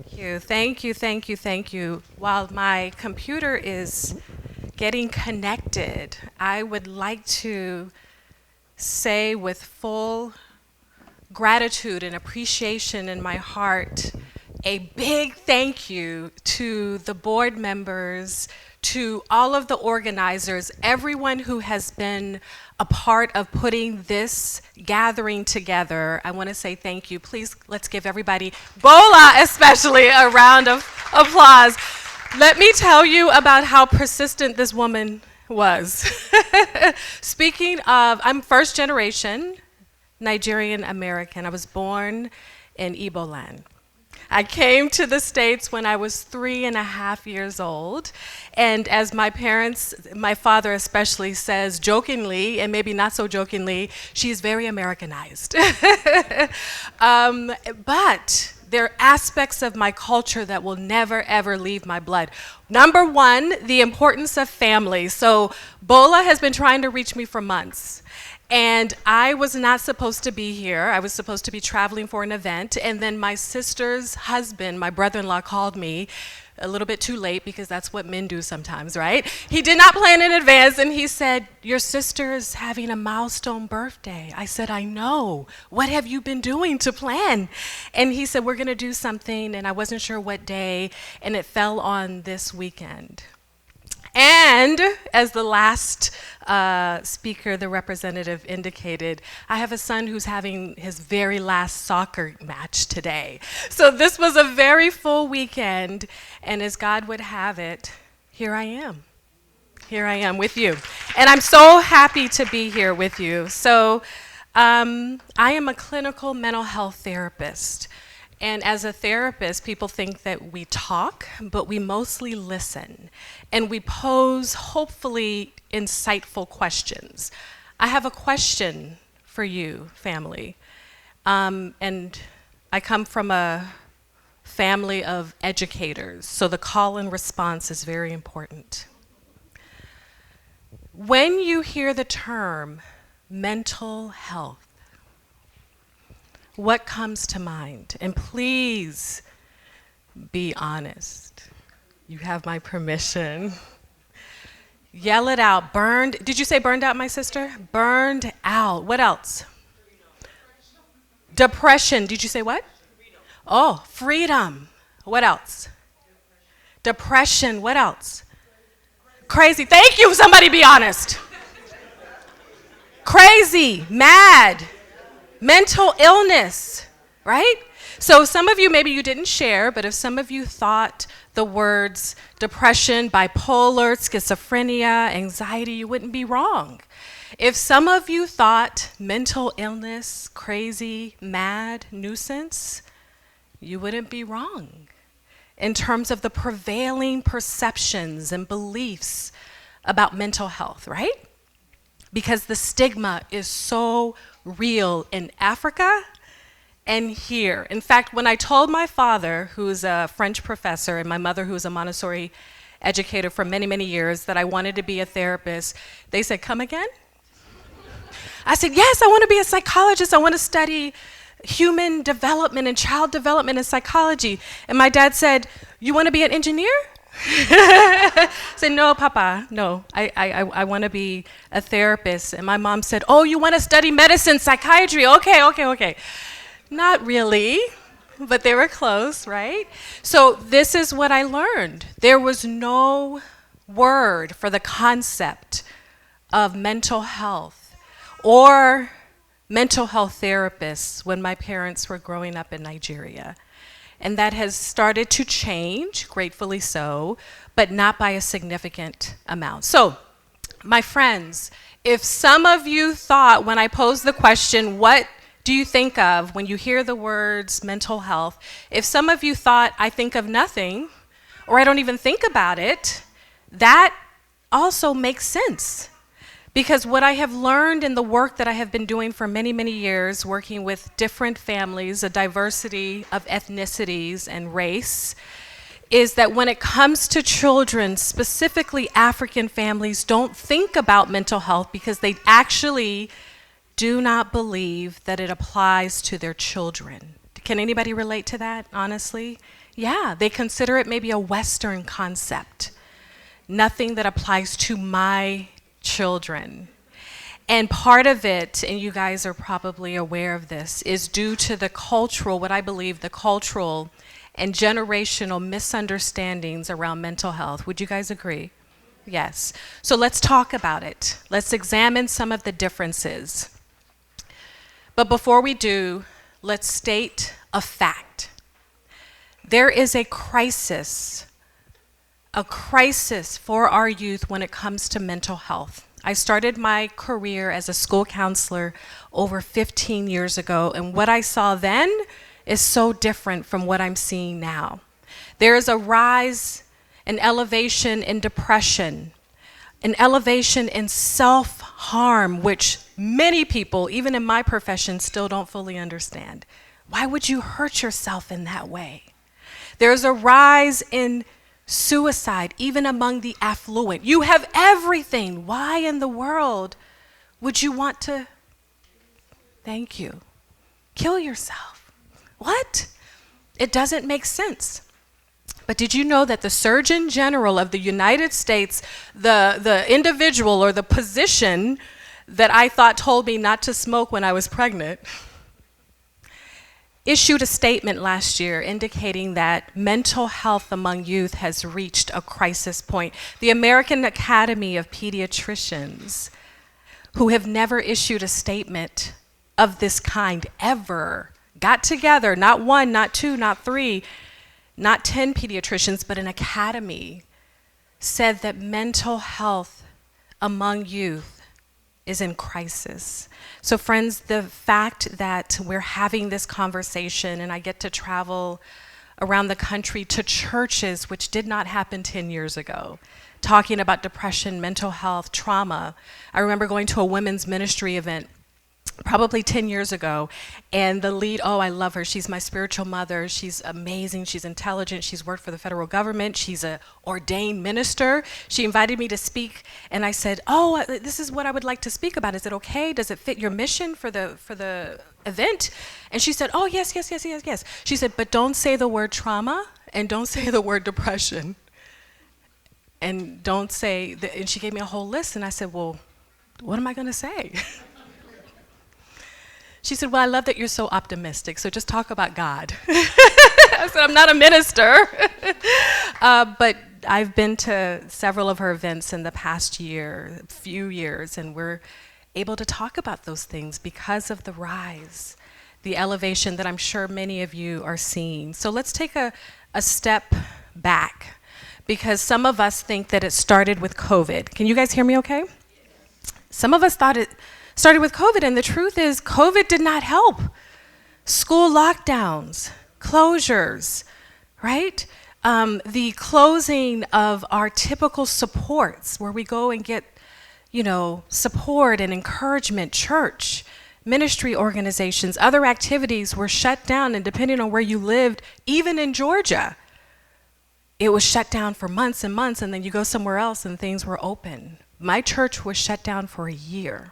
Thank you. While my computer is getting connected, I would like to say with full gratitude and appreciation in my heart a big thank you to the board members, to all of the organizers, everyone who has been a part of putting this gathering together. I want to say thank you. Please, let's give everybody, Bola especially, a round of applause. Let me tell you about how persistent this woman was. Speaking of, I'm first generation Nigerian American. I was born in Igbo land. I came to the States when I was 3.5 years old. And as my parents, my father especially says jokingly, and maybe not so jokingly, she's very Americanized. But there are aspects of my culture that will never, ever leave my blood. Number one, the importance of family. So Bola has been trying to reach me for months. And I was not supposed to be here. I was supposed to be traveling for an event. And then my sister's husband, my brother-in-law, called me a little bit too late because that's what men do sometimes, right? He did not plan in advance and he said, "Your sister is having a milestone birthday." I said, "I know. What have you been doing to plan?" And he said, "We're going to do something," and I wasn't sure what day, and it fell on this weekend. And as the last speaker, the representative indicated, I have a son who's having his very last soccer match today. So this was a very full weekend, and as God would have it, here I am. Here I am with you. And I'm so happy to be here with you. So I am a clinical mental health therapist. And as a therapist, people think that we talk, but we mostly listen. And we pose, hopefully, insightful questions. I have a question for you, family. And I come from a family of educators, so the call and response is very important. When you hear the term mental health, what comes to mind? And please be honest. You have my permission. Yell it out. Burned. Did you say burned out, my sister? Burned out. What else? Depression. Did you say what? Oh, freedom. What else? Depression. What else? Crazy. Thank you. Somebody be honest. Crazy. Mad. Mental illness, right? So some of you, maybe you didn't share, but if some of you thought the words depression, bipolar, schizophrenia, anxiety, you wouldn't be wrong. If some of you thought mental illness, crazy, mad, nuisance, you wouldn't be wrong in terms of the prevailing perceptions and beliefs about mental health, right? Because the stigma is so real in Africa and here. In fact, when I told my father, who's a French professor, and my mother, who's a Montessori educator for many, many years, that I wanted to be a therapist, they said, "Come again?" I said, "Yes, I want to be a psychologist. I want to study human development and child development and psychology." And my dad said, "You want to be an engineer?" I said, "No, Papa, no, I want to be a therapist." And my mom said, "Oh, you want to study medicine, psychiatry? Okay. Not really, but they were close, right? So this is what I learned. There was no word for the concept of mental health or mental health therapists when my parents were growing up in Nigeria. And that has started to change, gratefully so, but not by a significant amount. So, my friends, if some of you thought when I posed the question, what do you think of when you hear the words mental health? If some of you thought I think of nothing, or I don't even think about it, that also makes sense. Because what I have learned in the work that I have been doing for many, many years, working with different families, a diversity of ethnicities and race, is that when it comes to children, specifically African families, don't think about mental health because they actually do not believe that it applies to their children. Can anybody relate to that, honestly? Yeah, they consider it maybe a Western concept, nothing that applies to my children. And part of it, and you guys are probably aware of this, is due to the cultural, what I believe, the cultural and generational misunderstandings around mental health. Would you guys agree? Yes. So let's talk about it. Let's examine some of the differences. But before we do, let's state a fact. There is a crisis for our youth when it comes to mental health. I started my career as a school counselor over 15 years ago, and what I saw then is so different from what I'm seeing now. There is a rise, an elevation in depression, an elevation in self-harm, which many people, even in my profession, still don't fully understand. Why would you hurt yourself in that way? There's a rise in suicide, even among the affluent. You have everything. Why in the world would you want to, thank you, kill yourself? What? It doesn't make sense. But did you know that the Surgeon General of the United States, the individual or the position that I thought told me not to smoke when I was pregnant, issued a statement last year indicating that mental health among youth has reached a crisis point. The American Academy of Pediatricians, who have never issued a statement of this kind ever, got together, not one, not two, not three, not 10 pediatricians, but an academy, said that mental health among youth is in crisis. So friends, the fact that we're having this conversation and I get to travel around the country to churches, which did not happen 10 years ago, talking about depression, mental health, trauma. I remember going to a women's ministry event probably 10 years ago, and the lead, oh, I love her. She's my spiritual mother. She's amazing. She's intelligent. She's worked for the federal government. She's an ordained minister. She invited me to speak, and I said, oh, this is what I would like to speak about. Is it okay? Does it fit your mission for the event? And she said, oh, yes. She said, but don't say the word trauma, and don't say the word depression, and don't say, and she gave me a whole list, and I said, well, what am I going to say? She said, well, I love that you're so optimistic, so just talk about God. I said, I'm not a minister. But I've been to several of her events in the past few years, and we're able to talk about those things because of the rise, the elevation that I'm sure many of you are seeing. So let's take a step back, because some of us think that it started with COVID. Can you guys hear me okay? Some of us thought it started with COVID, and the truth is COVID did not help. School lockdowns, closures, right? The closing of our typical supports where we go and get, support and encouragement, church, ministry organizations, other activities were shut down, and depending on where you lived, even in Georgia, it was shut down for months and months, and then you go somewhere else and things were open. My church was shut down for a year.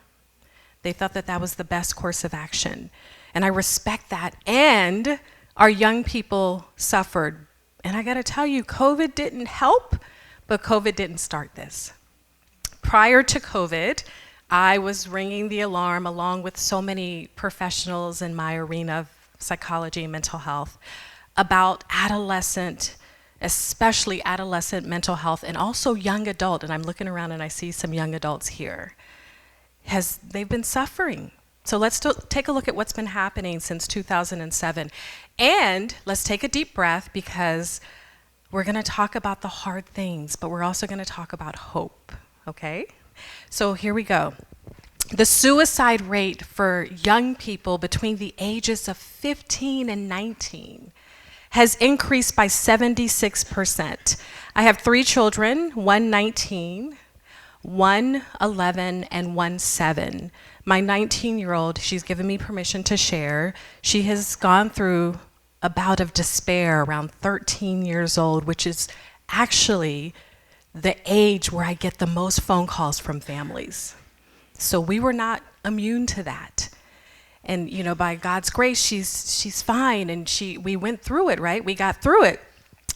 They thought that that was the best course of action. And I respect that. And our young people suffered. And I got to tell you, COVID didn't help, but COVID didn't start this. Prior to COVID, I was ringing the alarm along with so many professionals in my arena of psychology and mental health about especially adolescent mental health, and also young adult. And I'm looking around and I see some young adults here. They've been suffering. So let's take a look at what's been happening since 2007. And let's take a deep breath, because we're going to talk about the hard things, but we're also going to talk about hope, okay? So here we go. The suicide rate for young people between the ages of 15 and 19 has increased by 76%. I have 3 children, one 19, one 11, and one 7. My 19-year-old, she's given me permission to share. She has gone through a bout of despair around 13 years old, which is actually the age where I get the most phone calls from families. So we were not immune to that. And by God's grace, she's fine, and we went through it, right? We got through it.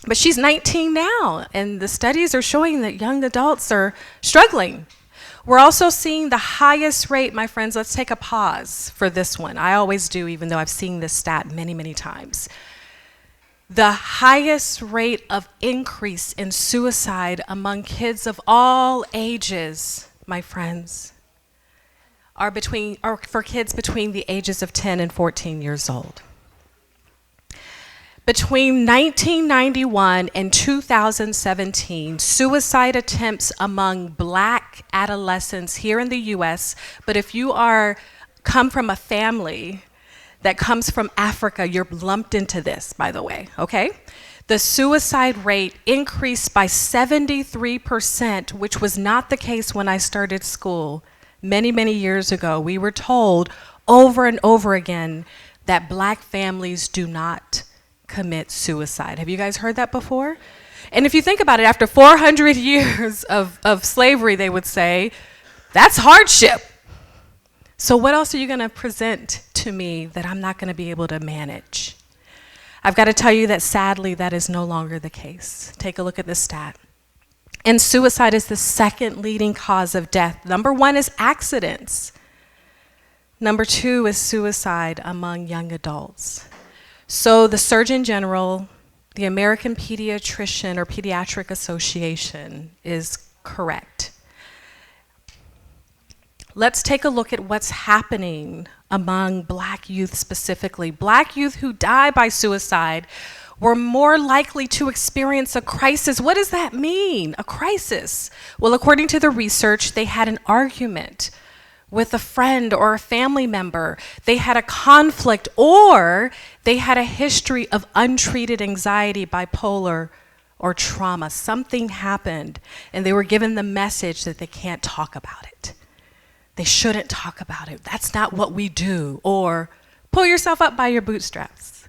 But she's 19 now, and the studies are showing that young adults are struggling. We're also seeing the highest rate, my friends. Let's take a pause for this one. I always do, even though I've seen this stat many, many times. The highest rate of increase in suicide among kids of all ages, my friends, are for kids between the ages of 10 and 14 years old. Between 1991 and 2017, suicide attempts among Black adolescents here in the US, but if you come from a family that comes from Africa, you're lumped into this, by the way, okay? The suicide rate increased by 73%, which was not the case when I started school many, many years ago. We were told over and over again that Black families do not commit suicide. Have you guys heard that before? And if you think about it, after 400 years of slavery, they would say, that's hardship. So what else are you going to present to me that I'm not going to be able to manage? I've got to tell you that sadly, that is no longer the case. Take a look at this stat. And suicide is the second leading cause of death. Number one is accidents. Number two is suicide among young adults. So the Surgeon General, the American Pediatric Association is correct. Let's take a look at what's happening among Black youth specifically. Black youth who die by suicide were more likely to experience a crisis. What does that mean, a crisis? Well, according to the research, they had an argument with a friend or a family member. They had a conflict, or they had a history of untreated anxiety, bipolar, or trauma. Something happened, and they were given the message that they can't talk about it. They shouldn't talk about it. That's not what we do. Or pull yourself up by your bootstraps.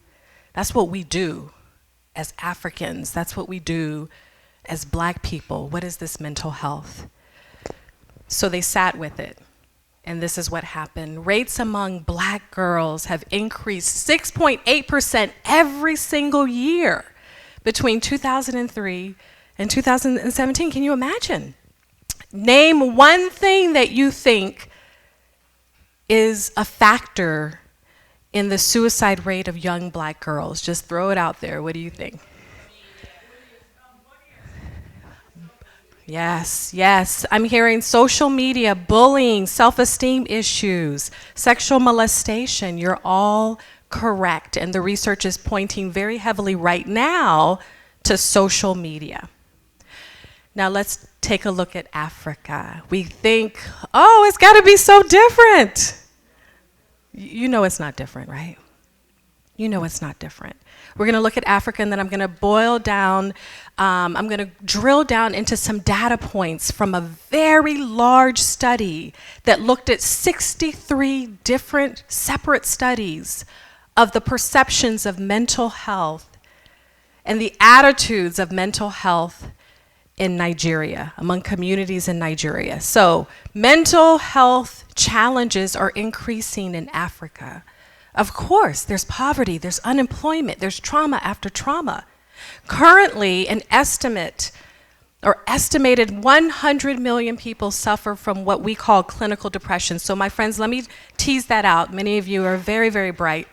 That's what we do as Africans. That's what we do as Black people. What is this mental health? So they sat with it. And this is what happened. Rates among Black girls have increased 6.8% every single year between 2003 and 2017. Can you imagine? Name one thing that you think is a factor in the suicide rate of young Black girls. Just throw it out there. What do you think? Yes. I'm hearing social media, bullying, self-esteem issues, sexual molestation. You're all correct. And the research is pointing very heavily right now to social media. Now let's take a look at Africa. We think, oh, it's got to be so different. You know it's not different, right? You know it's not different. We're going to look at Africa, and then I'm going to I'm going to drill down into some data points from a very large study that looked at 63 different separate studies of the perceptions of mental health and the attitudes of mental health in Nigeria, among communities in Nigeria. So mental health challenges are increasing in Africa. Of course, there's poverty, there's unemployment, there's trauma after trauma. Currently, an estimated 100 million people suffer from what we call clinical depression. So my friends, let me tease that out. Many of you are very, very bright.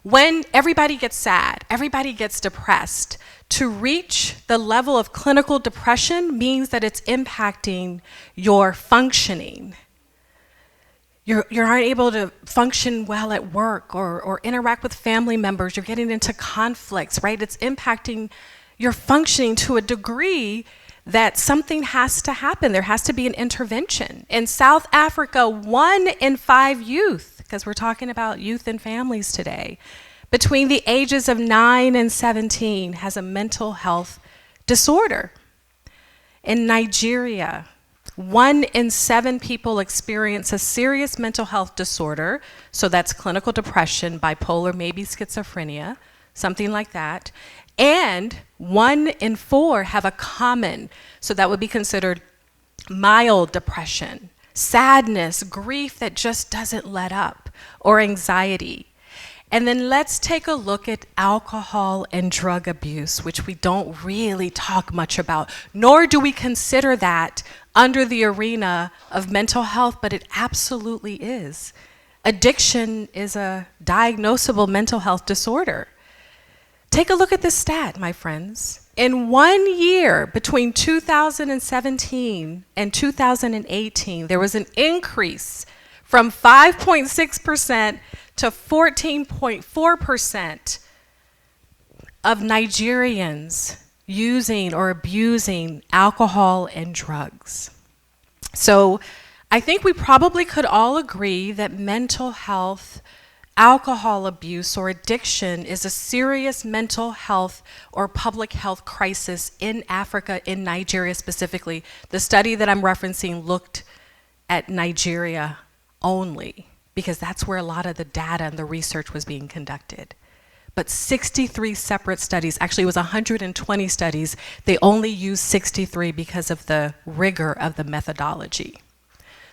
When everybody gets sad, everybody gets depressed, to reach the level of clinical depression means that it's impacting your functioning. You aren't able to function well at work or interact with family members. You're getting into conflicts, right? It's impacting your functioning to a degree that something has to happen. There has to be an intervention. In South Africa, 1 in 5 youth, because we're talking about youth and families today, between the ages of 9 and 17 has a mental health disorder. In Nigeria, 1 in 7 people experience a serious mental health disorder. So that's clinical depression, bipolar, maybe schizophrenia, something like that. And 1 in 4 have a common, so that would be considered mild depression, sadness, grief that just doesn't let up, or anxiety. And then let's take a look at alcohol and drug abuse, which we don't really talk much about, nor do we consider that under the arena of mental health, but it absolutely is. Addiction is a diagnosable mental health disorder. Take a look at this stat, my friends. In 1 year, between 2017 and 2018, there was an increase from 5.6% to 14.4% of Nigerians using or abusing alcohol and drugs. So I think we probably could all agree that mental health, alcohol abuse, or addiction is a serious mental health or public health crisis in Africa, in Nigeria specifically. The study that I'm referencing looked at Nigeria only, because that's where a lot of the data and the research was being conducted. But 63 separate studies, actually it was 120 studies, they only used 63 because of the rigor of the methodology.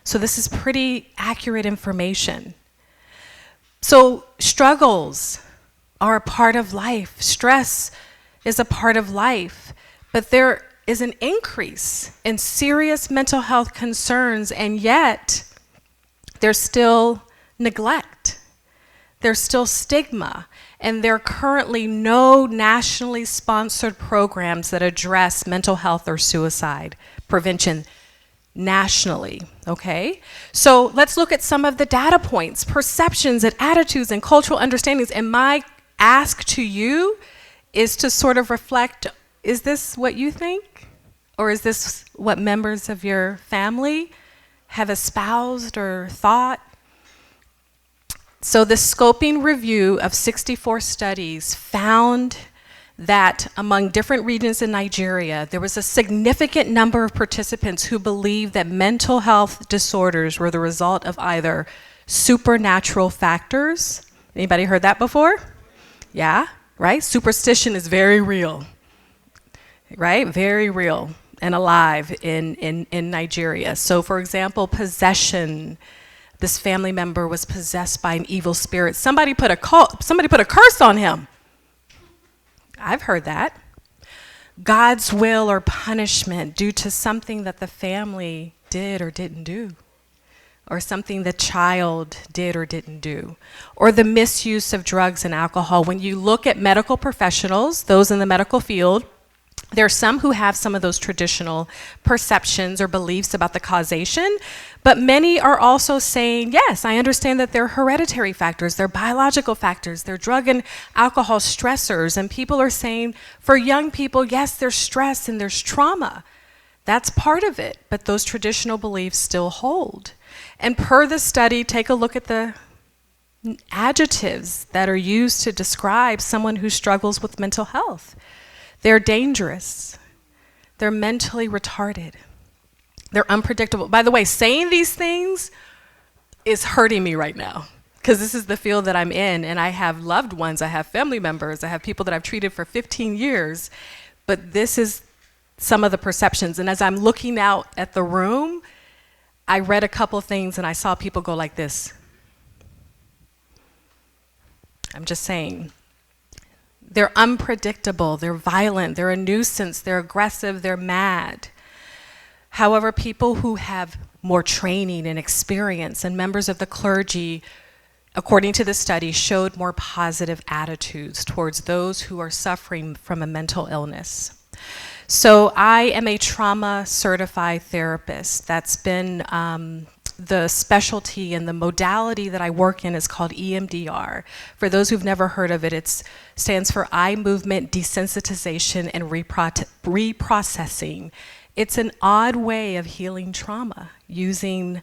So this is pretty accurate information. So struggles are a part of life. Stress is a part of life, but there is an increase in serious mental health concerns, and yet there's still neglect. There's still stigma, and there are currently no nationally sponsored programs that address mental health or suicide prevention nationally, okay? So let's look at some of the data points, perceptions and attitudes and cultural understandings. And my ask to you is to sort of reflect, is this what you think? Or is this what members of your family have espoused or thought? So the scoping review of 64 studies found that among different regions in Nigeria, there was a significant number of participants who believed that mental health disorders were the result of either supernatural factors. Anybody heard that before? Yeah, right? Superstition is very real, right? Very real and alive in Nigeria. So for example, possession. This family member was possessed by an evil spirit. Somebody put a curse on him. I've heard that. God's will or punishment due to something that the family did or didn't do, or something the child did or didn't do, or the misuse of drugs and alcohol. When you look at medical professionals, those in the medical field, there are some who have some of those traditional perceptions or beliefs about the causation, but many are also saying, yes, I understand that they're hereditary factors, they're biological factors, they're drug and alcohol stressors, and people are saying, for young people, yes, there's stress and there's trauma. That's part of it, but those traditional beliefs still hold. And per the study, take a look at the adjectives that are used to describe someone who struggles with mental health. They're dangerous. They're mentally retarded. They're unpredictable. By the way, saying these things is hurting me right now, because this is the field that I'm in, and I have loved ones, I have family members, I have people that I've treated for 15 years, but this is some of the perceptions. And as I'm looking out at the room, I read a couple things and I saw people go like this. I'm just saying. They're unpredictable, they're violent, they're a nuisance, they're aggressive, they're mad. However, people who have more training and experience and members of the clergy, according to the study, showed more positive attitudes towards those who are suffering from a mental illness. So I am a trauma certified therapist. That's been the specialty and the modality that I work in is called EMDR. For those who've never heard of it, it stands for eye movement desensitization and reprocessing. It's an odd way of healing trauma using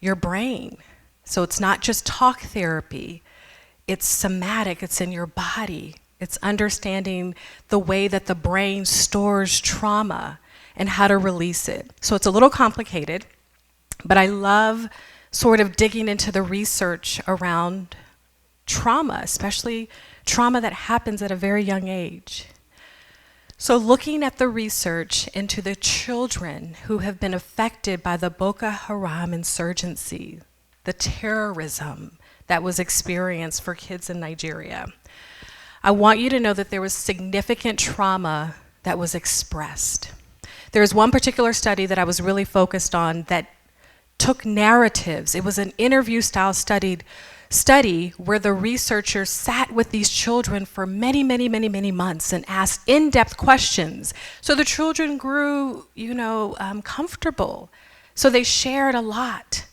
your brain. So it's not just talk therapy, it's somatic, it's in your body. It's understanding the way that the brain stores trauma and how to release it. So it's a little complicated, but I love sort of digging into the research around trauma, especially trauma that happens at a very young age. So looking at the research into the children who have been affected by the Boko Haram insurgency, the terrorism, that was experienced for kids in Nigeria. I want you to know that there was significant trauma that was expressed. There's one particular study that I was really focused on that took narratives. It was an interview style study where the researchers sat with these children for many, many, many, many months and asked in-depth questions. So the children grew, comfortable. So they shared a lot.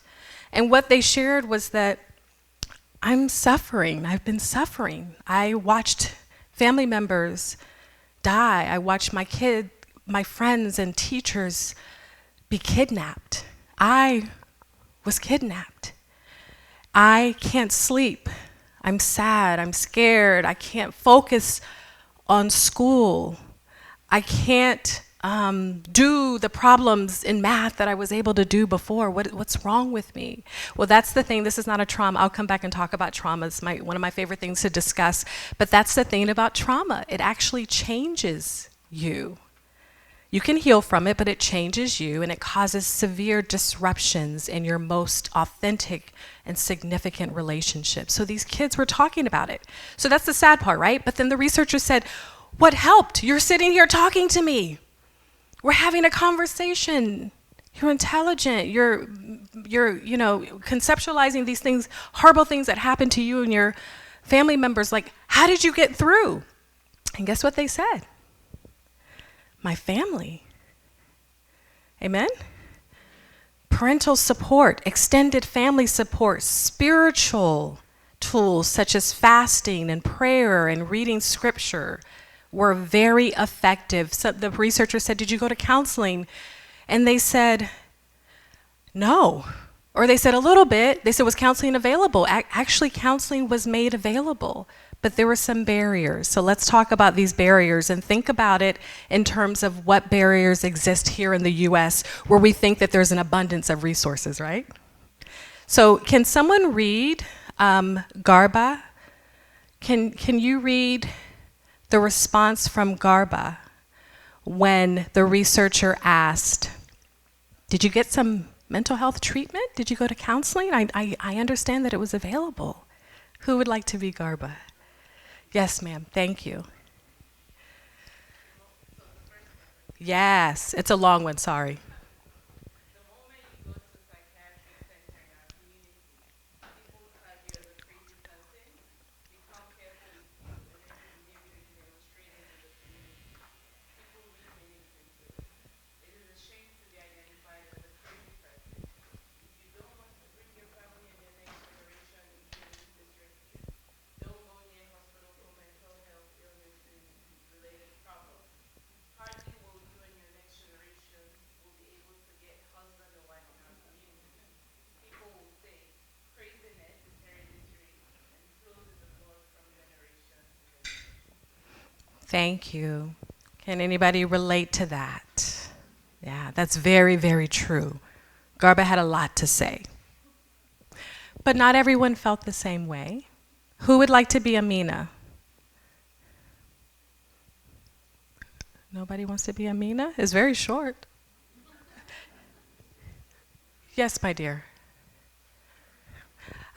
And what they shared was that I'm suffering. I've been suffering. I watched family members die. I watched my friends and teachers be kidnapped. I was kidnapped. I can't sleep. I'm sad. I'm scared. I can't focus on school. I can't do the problems in math that I was able to do before. What's wrong with me? Well, that's the thing. This is not a trauma. I'll come back and talk about trauma. It's one of my favorite things to discuss. But that's the thing about trauma. It actually changes you. You can heal from it, but it changes you, and it causes severe disruptions in your most authentic and significant relationships. So these kids were talking about it. So that's the sad part, right? But then the researchers said, what helped? You're sitting here talking to me. We're having a conversation. You're intelligent. You're conceptualizing these things, horrible things that happen to you and your family members. Like, how did you get through? And guess what they said? My family. Amen? Parental support, extended family support, spiritual tools such as fasting and prayer and reading scripture were very effective. So the researcher said, did you go to counseling? And they said, no. Or they said a little bit. They said, was counseling available? Actually, counseling was made available, but there were some barriers. So let's talk about these barriers and think about it in terms of what barriers exist here in the US where we think that there's an abundance of resources, right? So can someone read Garba? Can you read the response from Garba when the researcher asked, did you get some mental health treatment? Did you go to counseling? I understand that it was available. Who would like to be Garba? Yes, ma'am. Thank you. Yes, it's a long one, sorry. Thank you. Can anybody relate to that? Yeah, that's very, very true. Garba had a lot to say. But not everyone felt the same way. Who would like to be Amina? Nobody wants to be Amina? It's very short. Yes, my dear.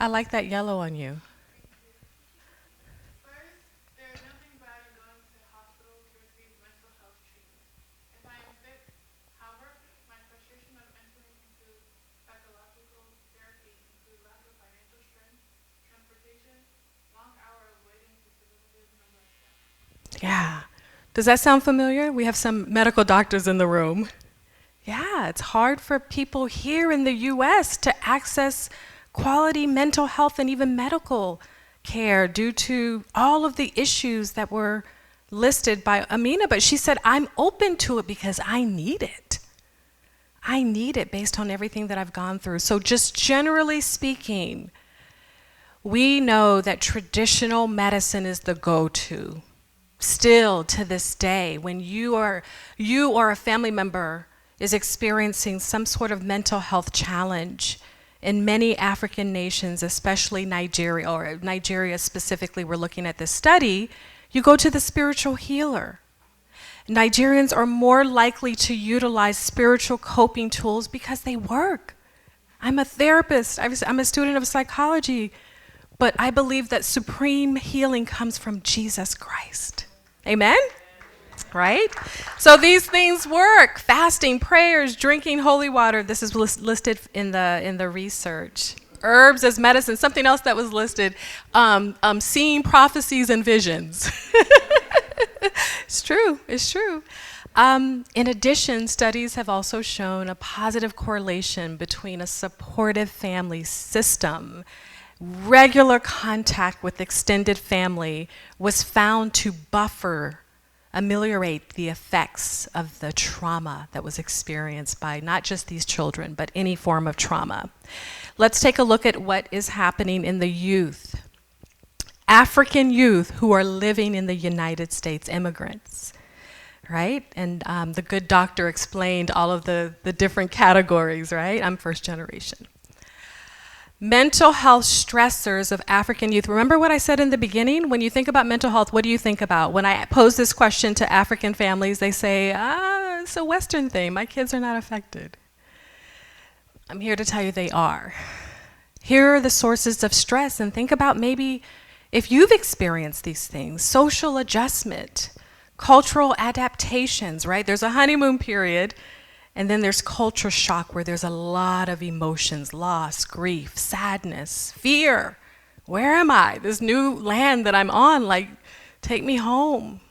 I like that yellow on you. Yeah. Does that sound familiar? We have some medical doctors in the room. Yeah, it's hard for people here in the US to access quality mental health and even medical care due to all of the issues that were listed by Amina. But she said, I'm open to it because I need it. I need it based on everything that I've gone through. So just generally speaking, we know that traditional medicine is the go-to. Still to this day, when you or a family member is experiencing some sort of mental health challenge in many African nations, especially Nigeria, or Nigeria specifically, we're looking at this study, you go to the spiritual healer. Nigerians are more likely to utilize spiritual coping tools because they work. I'm a therapist, I'm a student of psychology. But I believe that supreme healing comes from Jesus Christ. Amen? Right? So these things work. Fasting, prayers, drinking holy water. This is listed in the research. Herbs as medicine. Something else that was listed. Seeing prophecies and visions. It's true. It's true. In addition, studies have also shown a positive correlation between a supportive family system. Regular contact with extended family was found to ameliorate the effects of the trauma that was experienced by not just these children, but any form of trauma. Let's take a look at what is happening in the youth. African youth who are living in the United States, immigrants, right? And the good doctor explained all of the different categories, right? I'm first generation. Mental health stressors of African youth. Remember what I said in the beginning? When you think about mental health, what do you think about? When I pose this question to African families, they say, it's a Western thing. My kids are not affected. I'm here to tell you they are. Here are the sources of stress, and think about maybe if you've experienced these things, social adjustment, cultural adaptations, right? There's a honeymoon period. And then there's culture shock where there's a lot of emotions, loss, grief, sadness, fear. Where am I? This new land that I'm on, like, take me home.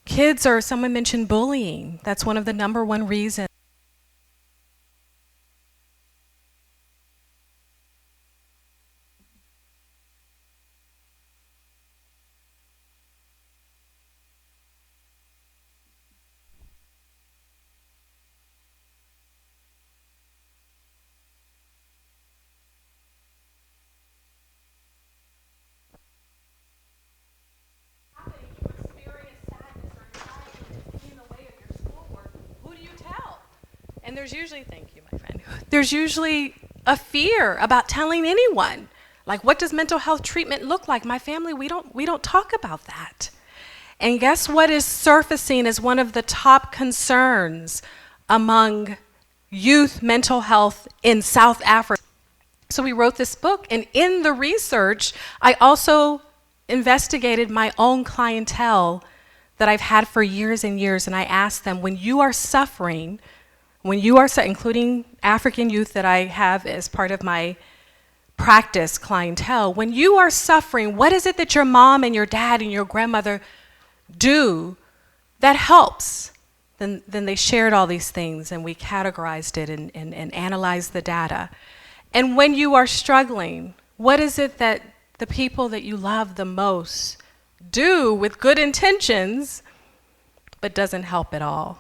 Kids, or someone mentioned bullying. That's one of the number one reasons. And there's usually, thank you, my friend, there's usually a fear about telling anyone. Like, what does mental health treatment look like? My family, we don't talk about that. And guess what is surfacing as one of the top concerns among youth mental health in South Africa? So we wrote this book, and in the research, I also investigated my own clientele that I've had for years and years, and I asked them, when you are suffering, including African youth that I have as part of my practice clientele, when you are suffering, what is it that your mom and your dad and your grandmother do that helps? Then they shared all these things, and we categorized it and analyzed the data. And when you are struggling, what is it that the people that you love the most do with good intentions, but doesn't help at all?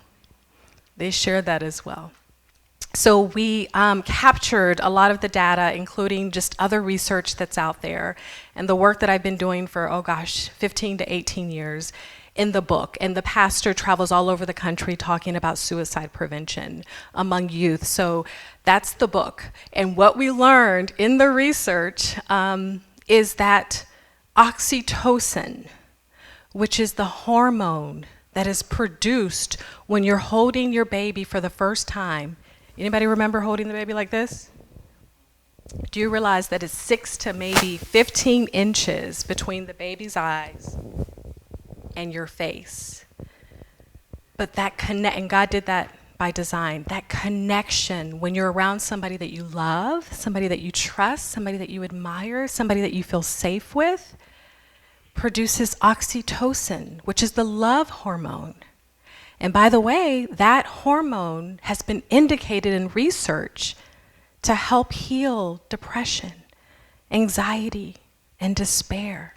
They shared that as well. So we captured a lot of the data, including just other research that's out there, and the work that I've been doing for, 15 to 18 years in the book. And the pastor travels all over the country talking about suicide prevention among youth. So that's the book. And what we learned in the research is that oxytocin, which is the hormone that is produced when you're holding your baby for the first time. Anybody remember holding the baby like this? Do you realize that it's 6 to maybe 15 inches between the baby's eyes and your face? But and God did that by design. That connection when you're around somebody that you love, somebody that you trust, somebody that you admire, somebody that you feel safe with, produces oxytocin, which is the love hormone. And by the way, that hormone has been indicated in research to help heal depression, anxiety, and despair.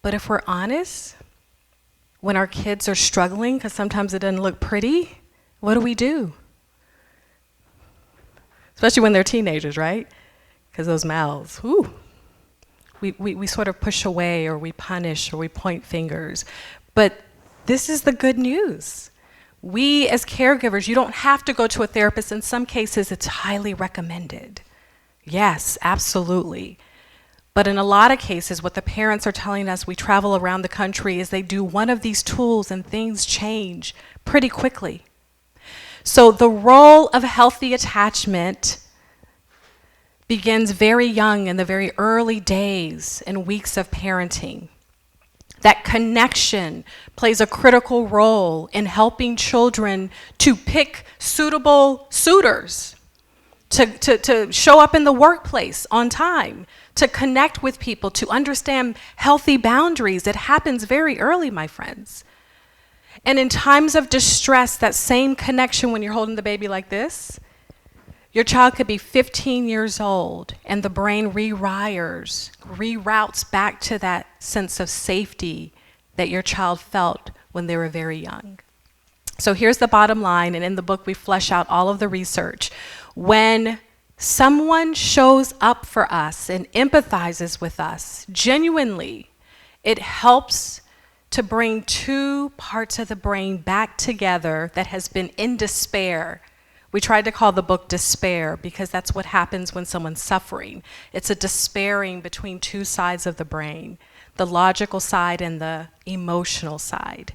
But if we're honest, when our kids are struggling, because sometimes it doesn't look pretty, what do? Especially when they're teenagers, right? Because those mouths, whoo. We sort of push away, or we punish, or we point fingers. But this is the good news. We as caregivers, you don't have to go to a therapist. In some cases, it's highly recommended. Yes, absolutely. But in a lot of cases, what the parents are telling us, we travel around the country, is they do one of these tools and things change pretty quickly. So the role of healthy attachment begins very young in the very early days and weeks of parenting. That connection plays a critical role in helping children to pick suitable suitors, to show up in the workplace on time, to connect with people, to understand healthy boundaries. It happens very early, my friends. And in times of distress, that same connection when you're holding the baby like this, your child could be 15 years old and the brain reroutes back to that sense of safety that your child felt when they were very young. So here's the bottom line, and in the book we flesh out all of the research. When someone shows up for us and empathizes with us genuinely, it helps to bring two parts of the brain back together that has been in despair. We tried to call the book Despair because that's what happens when someone's suffering. It's a despairing between two sides of the brain, the logical side and the emotional side.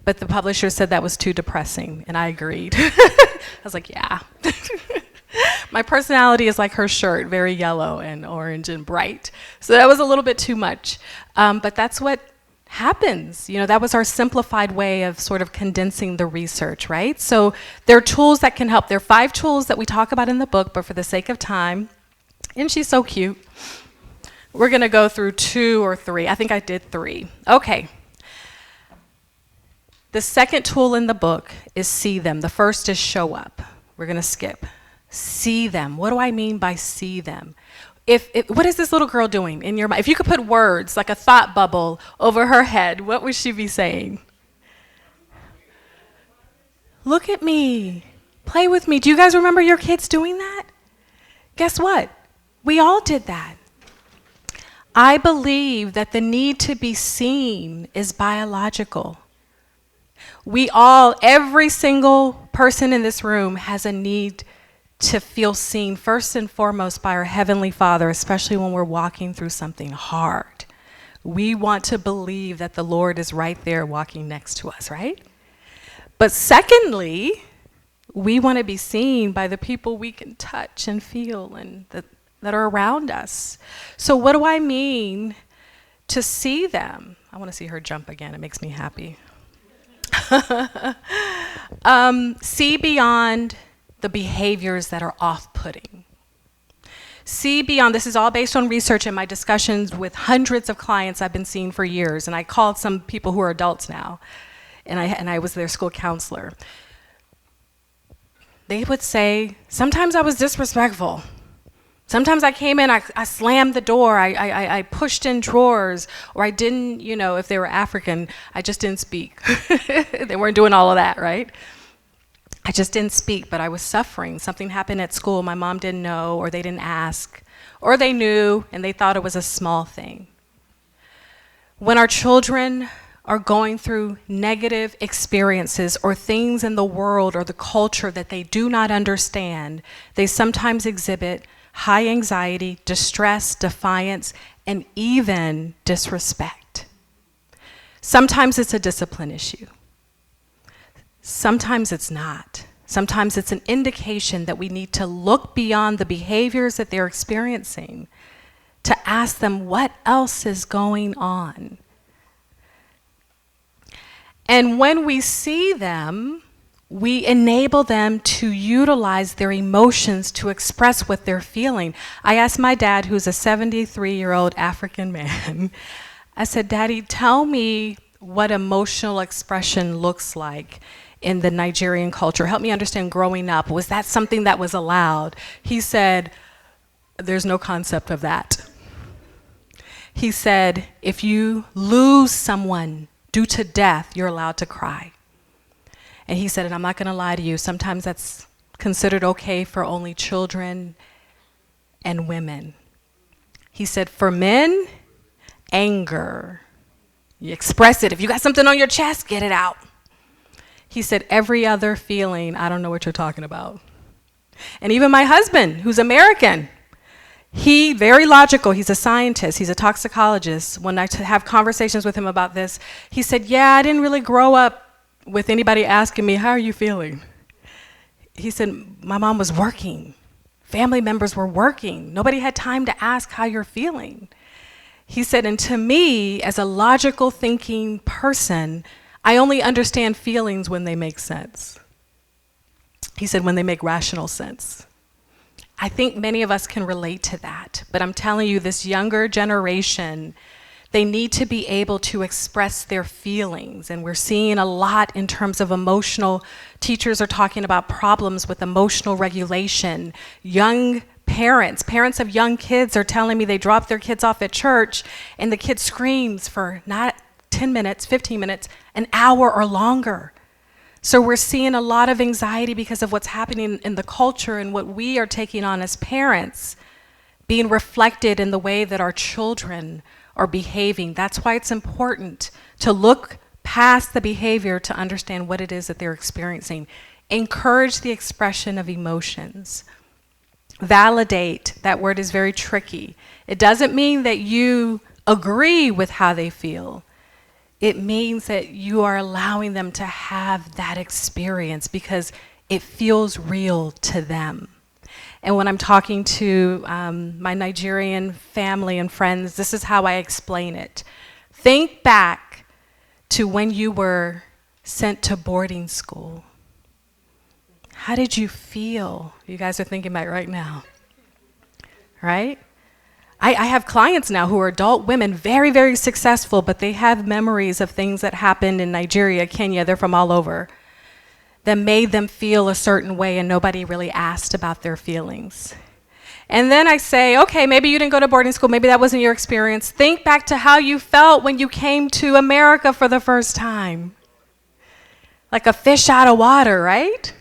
But the publisher said that was too depressing, and I agreed. I was like, yeah. My personality is like her shirt, very yellow and orange and bright. So that was a little bit too much. But that's what happens. You know, that was our simplified way of sort of condensing the research, right? So there are tools that can help. There are 5 tools that we talk about in the book, but for the sake of time, and she's so cute, we're going to go through 2 or 3. I think I did 3. Okay. The second tool in the book is see them. The first is show up. We're going to skip. See them. What do I mean by see them? What is this little girl doing in your mind? If you could put words, like a thought bubble, over her head, what would she be saying? Look at me. Play with me. Do you guys remember your kids doing that? Guess what? We all did that. I believe that the need to be seen is biological. We all, every single person in this room has a need to feel seen first and foremost by our Heavenly Father, especially when we're walking through something hard. We want to believe that the Lord is right there walking next to us, right? But secondly, we want to be seen by the people we can touch and feel and that are around us. So what do I mean to see them? I want to see her jump again. It makes me happy. See beyond the behaviors that are off-putting. See beyond, this is all based on research and my discussions with hundreds of clients I've been seeing for years, and I called some people who are adults now, and I was their school counselor. They would say, sometimes I was disrespectful. Sometimes I came in, I slammed the door, I pushed in drawers, or I didn't, if they were African, I just didn't speak. They weren't doing all of that, right? I just didn't speak, but I was suffering. Something happened at school, my mom didn't know, or they didn't ask, or they knew and they thought it was a small thing. When our children are going through negative experiences or things in the world or the culture that they do not understand, they sometimes exhibit high anxiety, distress, defiance, and even disrespect. Sometimes it's a discipline issue. Sometimes it's not. Sometimes it's an indication that we need to look beyond the behaviors that they're experiencing to ask them what else is going on. And when we see them, we enable them to utilize their emotions to express what they're feeling. I asked my dad, who's a 73-year-old African man, I said, Daddy, tell me what emotional expression looks like in the Nigerian culture. Help me understand growing up. Was that something that was allowed? He said, there's no concept of that. He said, if you lose someone due to death, you're allowed to cry. And he said, and I'm not going to lie to you, sometimes that's considered okay for only children and women. He said, for men, anger. You express it. If you got something on your chest, get it out. He said, every other feeling, I don't know what you're talking about. And even my husband, who's American, he, very logical, he's a scientist, he's a toxicologist. When I have conversations with him about this, he said, yeah, I didn't really grow up with anybody asking me, how are you feeling? He said, my mom was working. Family members were working. Nobody had time to ask how you're feeling. He said, and to me, as a logical thinking person, I only understand feelings when they make sense. He said, when they make rational sense. I think many of us can relate to that, but I'm telling you, this younger generation, they need to be able to express their feelings, and we're seeing a lot in terms of emotional. Teachers are talking about problems with emotional regulation. Young parents of young kids are telling me they drop their kids off at church and the kid screams for not 10 minutes, 15 minutes, an hour or longer. So we're seeing a lot of anxiety because of what's happening in the culture and what we are taking on as parents being reflected in the way that our children are behaving. That's why it's important to look past the behavior to understand what it is that they're experiencing. Encourage the expression of emotions. Validate, that word is very tricky. It doesn't mean that you agree with how they feel. It means that you are allowing them to have that experience because it feels real to them. And when I'm talking to my Nigerian family and friends, this is how I explain it. Think back to when you were sent to boarding school. How did you feel? You guys are thinking about it right now, right? I have clients now who are adult women, very, very successful, but they have memories of things that happened in Nigeria, Kenya, they're from all over, that made them feel a certain way and nobody really asked about their feelings. And then I say, okay, maybe you didn't go to boarding school, maybe that wasn't your experience. Think back to how you felt when you came to America for the first time. Like a fish out of water, right?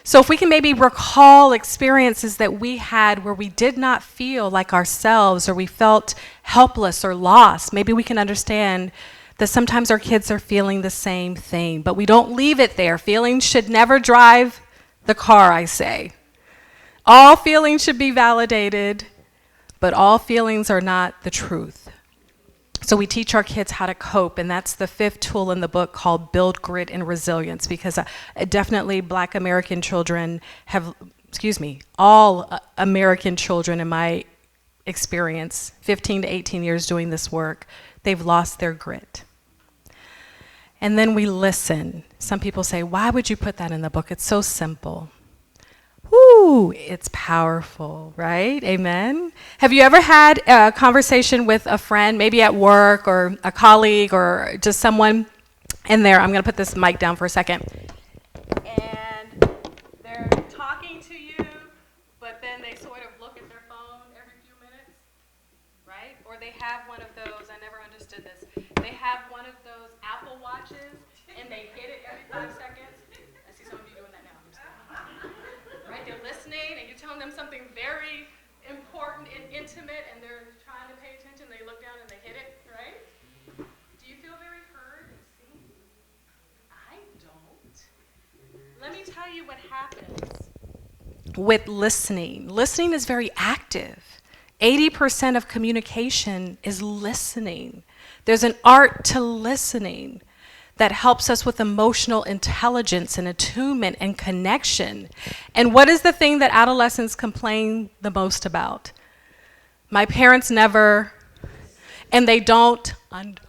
So if we can maybe recall experiences that we had where we did not feel like ourselves or we felt helpless or lost, maybe we can understand that sometimes our kids are feeling the same thing, but we don't leave it there. Feelings should never drive the car, I say. All feelings should be validated, but all feelings are not the truth. So we teach our kids how to cope, and that's the 5th tool in the book called Build Grit and Resilience, because definitely Black American children have, all American children in my experience, 15 to 18 years doing this work, they've lost their grit. And then we listen. Some people say, why would you put that in the book? It's so simple. Woo, it's powerful, right? Amen. Have you ever had a conversation with a friend, maybe at work or a colleague or just someone in there? I'm going to put this mic down for a second. And they're talking to you, but then they sort of look at their phone every few minutes, right? Or they have one of those, I never understood this, they have one of those Apple Watches and they hit it every 5 seconds. I see some of you doing that now. Right? They're listening and you're telling them something very important and intimate and they're trying to pay attention. They look down and they hit it, right? Do you feel very heard and seen? I don't. Let me tell you what happens with listening. Listening is very active. 80% of communication is listening. There's an art to listening that helps us with emotional intelligence and attunement and connection. And what is the thing that adolescents complain the most about? My parents never, and they don't understand.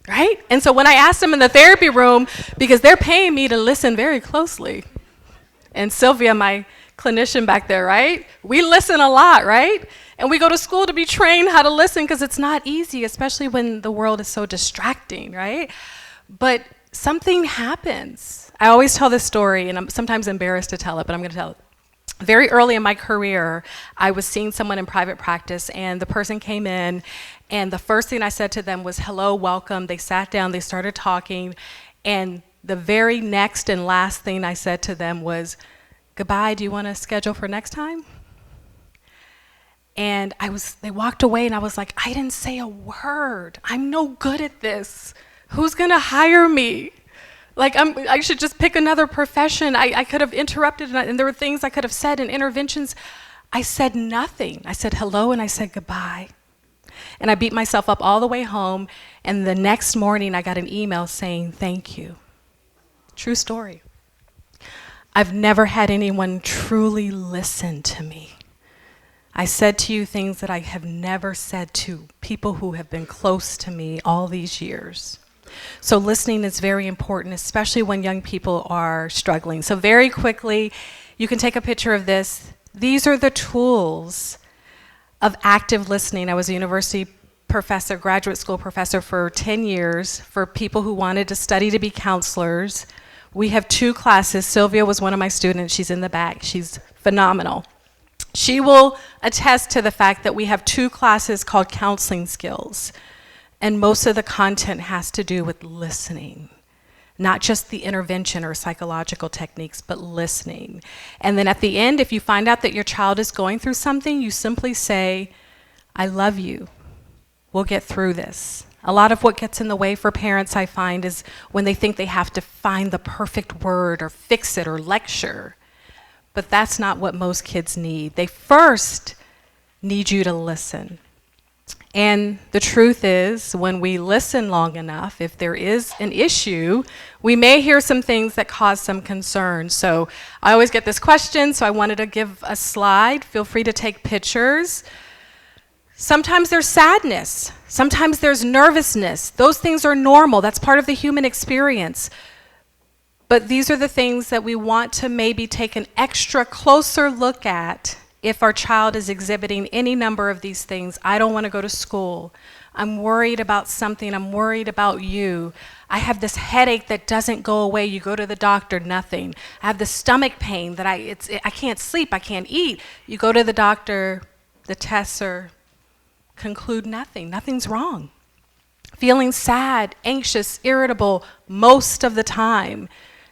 Right? And so when I ask them in the therapy room, because they're paying me to listen very closely, and Sylvia, my clinician back there, right? We listen a lot, right? And we go to school to be trained how to listen because it's not easy, especially when the world is so distracting, right? But something happens. I always tell this story, and I'm sometimes embarrassed to tell it, but I'm going to tell it. Very early in my career, I was seeing someone in private practice, and the person came in, and the first thing I said to them was, hello, welcome. They sat down, they started talking, and the very next and last thing I said to them was, goodbye, do you want to schedule for next time? And they walked away and I was like, I didn't say a word. I'm no good at this. Who's gonna hire me? Like I should just pick another profession. I could have interrupted and there were things I could have said and interventions. I said nothing. I said hello and I said goodbye. And I beat myself up all the way home, and the next morning I got an email saying thank you. True story. I've never had anyone truly listen to me. I said to you things that I have never said to people who have been close to me all these years. So listening is very important, especially when young people are struggling. So very quickly, you can take a picture of this. These are the tools of active listening. I was a university professor, graduate school professor for 10 years for people who wanted to study to be counselors. We have 2 classes. Sylvia was one of my students. She's in the back. She's phenomenal. She will attest to the fact that we have 2 classes called counseling skills. And most of the content has to do with listening, not just the intervention or psychological techniques, but listening. And then at the end, if you find out that your child is going through something, you simply say, I love you. We'll get through this. A lot of what gets in the way for parents, I find, is when they think they have to find the perfect word or fix it or lecture. But that's not what most kids need. They first need you to listen. And the truth is, when we listen long enough, if there is an issue, we may hear some things that cause some concern. So I always get this question, so I wanted to give a slide. Feel free to take pictures. Sometimes there's sadness. Sometimes there's nervousness. Those things are normal. That's part of the human experience. But these are the things that we want to maybe take an extra closer look at if our child is exhibiting any number of these things. I don't want to go to school. I'm worried about something. I'm worried about you. I have this headache that doesn't go away. You go to the doctor, nothing. I have the stomach pain that I can't sleep, I can't eat. You go to the doctor, the tests conclude nothing. Nothing's wrong. Feeling sad, anxious, irritable most of the time.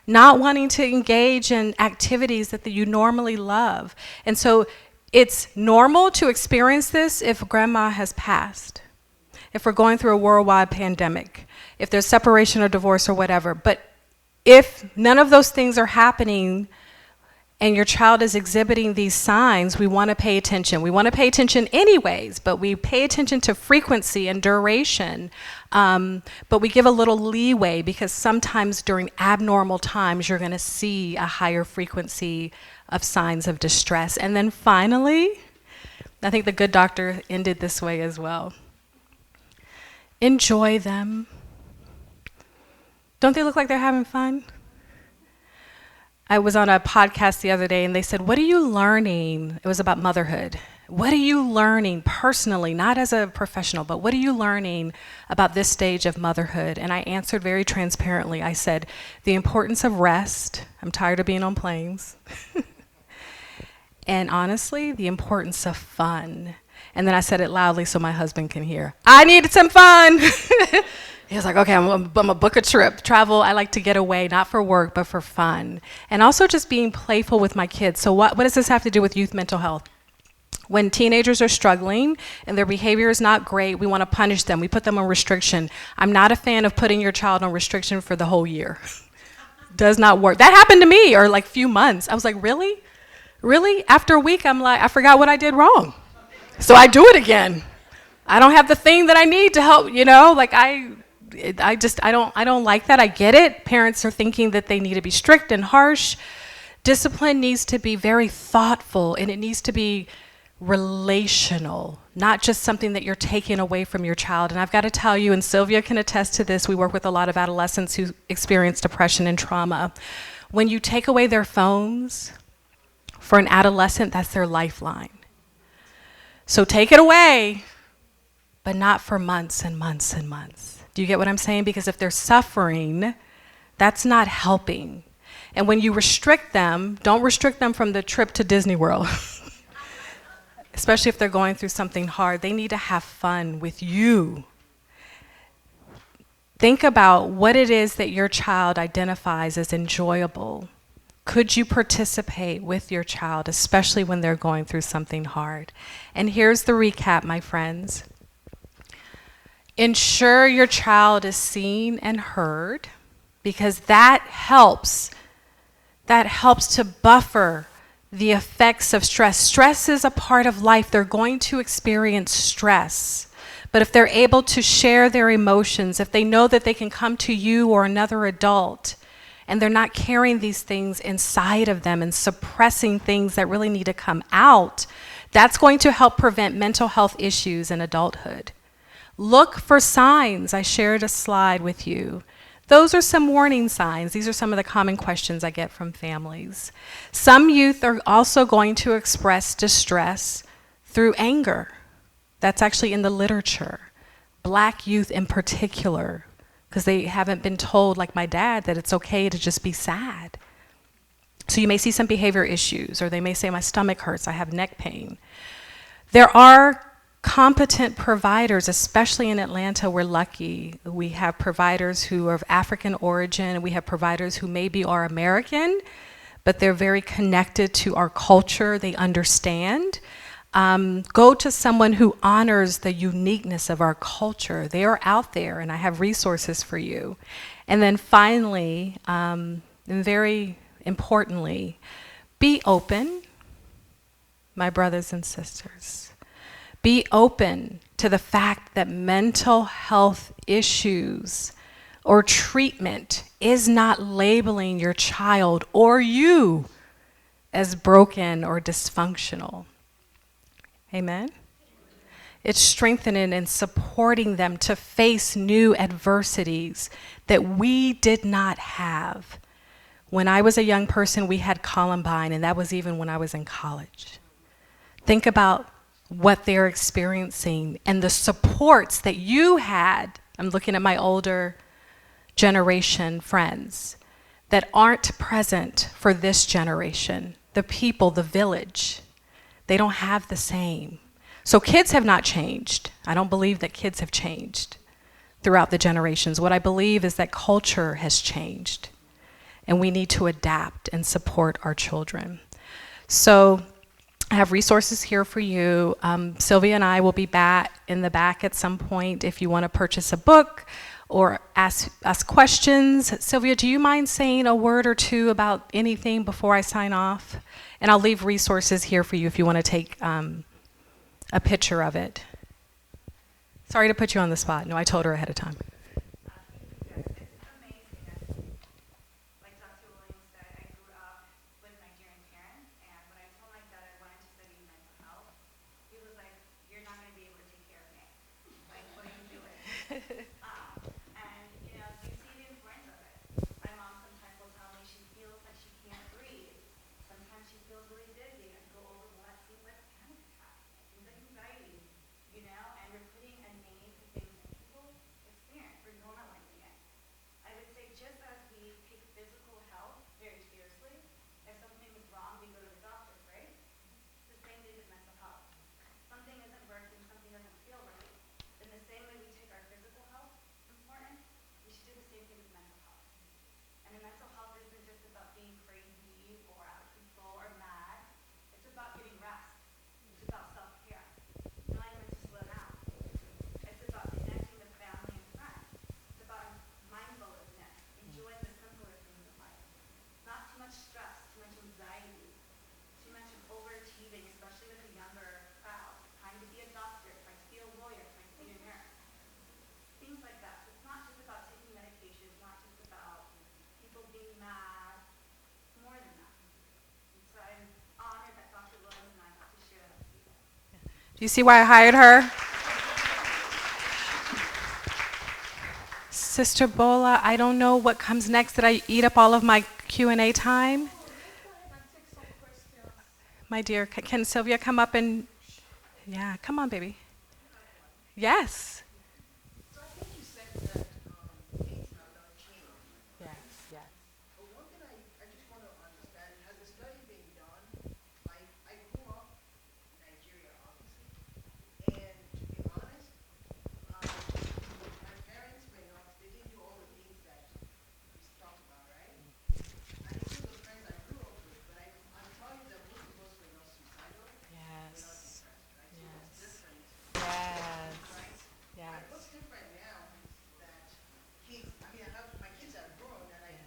Not wanting to engage in activities that you normally love. And so it's normal to experience this if grandma has passed, if we're going through a worldwide pandemic, if there's separation or divorce or whatever. But if none of those things are happening and your child is exhibiting these signs, we want to pay attention. We want to pay attention anyways, but we pay attention to frequency and duration. But we give a little leeway because sometimes during abnormal times, you're going to see a higher frequency of signs of distress. And then finally, I think the good doctor ended this way as well. Enjoy them. Don't they look like they're having fun? I was on a podcast the other day and they said, what are you learning? It was about motherhood. What are you learning personally, not as a professional, but what are you learning about this stage of motherhood? And I answered very transparently. I said, the importance of rest. I'm tired of being on planes. And honestly, the importance of fun. And then I said it loudly so my husband can hear. I needed some fun. He was like, okay, I'm gonna book a trip. Travel, I like to get away, not for work, but for fun. And also just being playful with my kids. So what does this have to do with youth mental health? When teenagers are struggling and their behavior is not great, we want to punish them. We put them on restriction. I'm not a fan of putting your child on restriction for the whole year. Does not work. That happened to me, or like few months. I was like, really? Really? After a week, I'm like, I forgot what I did wrong. So I do it again. I don't have the thing that I need to help, like I don't like that. I get it. Parents are thinking that they need to be strict and harsh. Discipline needs to be very thoughtful, and it needs to be relational, not just something that you're taking away from your child. And I've got to tell you, and Sylvia can attest to this, we work with a lot of adolescents who experience depression and trauma. When you take away their phones, for an adolescent, that's their lifeline. So take it away, but not for months and months and months. Do you get what I'm saying? Because if they're suffering, that's not helping. And when you restrict them, don't restrict them from the trip to Disney World. Especially if they're going through something hard. They need to have fun with you. Think about what it is that your child identifies as enjoyable. Could you participate with your child, especially when they're going through something hard? And here's the recap, my friends. Ensure your child is seen and heard, because that helps to buffer the effects of stress. Stress is a part of life. They're going to experience stress. But if they're able to share their emotions, if they know that they can come to you or another adult and they're not carrying these things inside of them and suppressing things that really need to come out, that's going to help prevent mental health issues in adulthood. Look for signs. I shared a slide with you. Those are some warning signs. These are some of the common questions I get from families. Some youth are also going to express distress through anger. That's actually in the literature. Black youth in particular, because they haven't been told, like my dad, that it's okay to just be sad. So you may see some behavior issues, or they may say, my stomach hurts, I have neck pain. There are competent providers, especially in Atlanta. We're lucky. We have providers who are of African origin, and we have providers who maybe are American, but they're very connected to our culture. They understand. Go to someone who honors the uniqueness of our culture. They are out there, and I have resources for you. And then finally, and very importantly, be open, my brothers and sisters. Be open to the fact that mental health issues or treatment is not labeling your child or you as broken or dysfunctional. Amen? It's strengthening and supporting them to face new adversities that we did not have. When I was a young person, we had Columbine, and that was even when I was in college. Think about what they're experiencing and the supports that you had. I'm looking at my older generation friends that aren't present for this generation, the people, the village. They don't have the same. So kids have not changed. I don't believe that kids have changed throughout the generations. What I believe is that culture has changed, and we need to adapt and support our children. So I have resources here for you. Sylvia and I will be back in the back at some point if you want to purchase a book or ask questions. Sylvia, do you mind saying a word or two about anything before I sign off? And I'll leave resources here for you if you want to take a picture of it. Sorry to put you on the spot. No, I told her ahead of time. Do you see why I hired her? Sister Bola, I don't know what comes next. Did I eat up all of my Q&A time? My dear, can Sylvia come up and... Yeah, come on, baby. Yes. So I think you said that things have not changed. Yes, yes. But one thing I just want to understand, has a study been done? I grew up in Nigeria, obviously. And to be honest, my parents were not, they didn't do all the things that we talked about, right? And even the friends I grew up with, but I'm telling you that most of us were not suicidal, we're not Yes. depressed, right? So what's Yes. different, Yes. right? Yes. Right, what's different now is that kids, I mean, I have, my kids are grown, and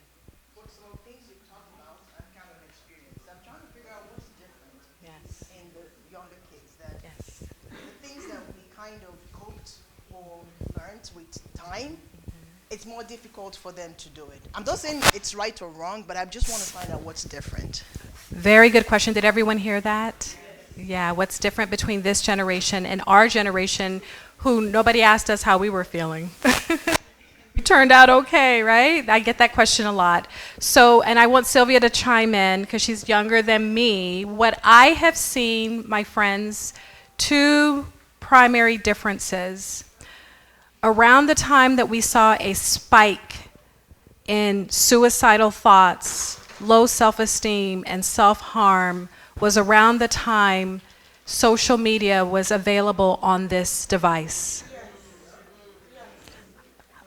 what some things you talk about, I've kind of experienced. I'm trying to figure out what's different Yes. in the younger kids, that Yes. the things that we kind of coped or learned with time it's more difficult for them to do it. I'm not saying it's right or wrong, but I just want to find out what's different. Very good question. Did everyone hear that? Yeah, what's different between this generation and our generation, who nobody asked us how we were feeling? We turned out okay, right? I get that question a lot. So, and I want Sylvia to chime in because she's younger than me. What I have seen, my friends, two primary differences. Around the time that we saw a spike in suicidal thoughts, low self-esteem, and self-harm was around the time social media was available on this device.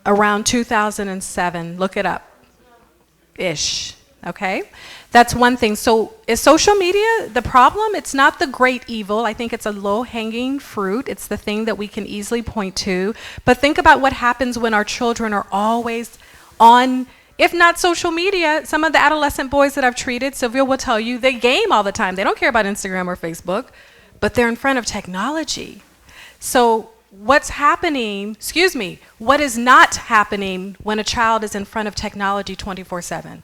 Around 2007, look it up, ish, okay? That's one thing. So is social media the problem? It's not the great evil. I think it's a low-hanging fruit. It's the thing that we can easily point to. But think about what happens when our children are always on, if not social media. Some of the adolescent boys that I've treated, Sylvia will tell you, they game all the time. They don't care about Instagram or Facebook, but they're in front of technology. So what's happening, what is not happening when a child is in front of technology 24/7?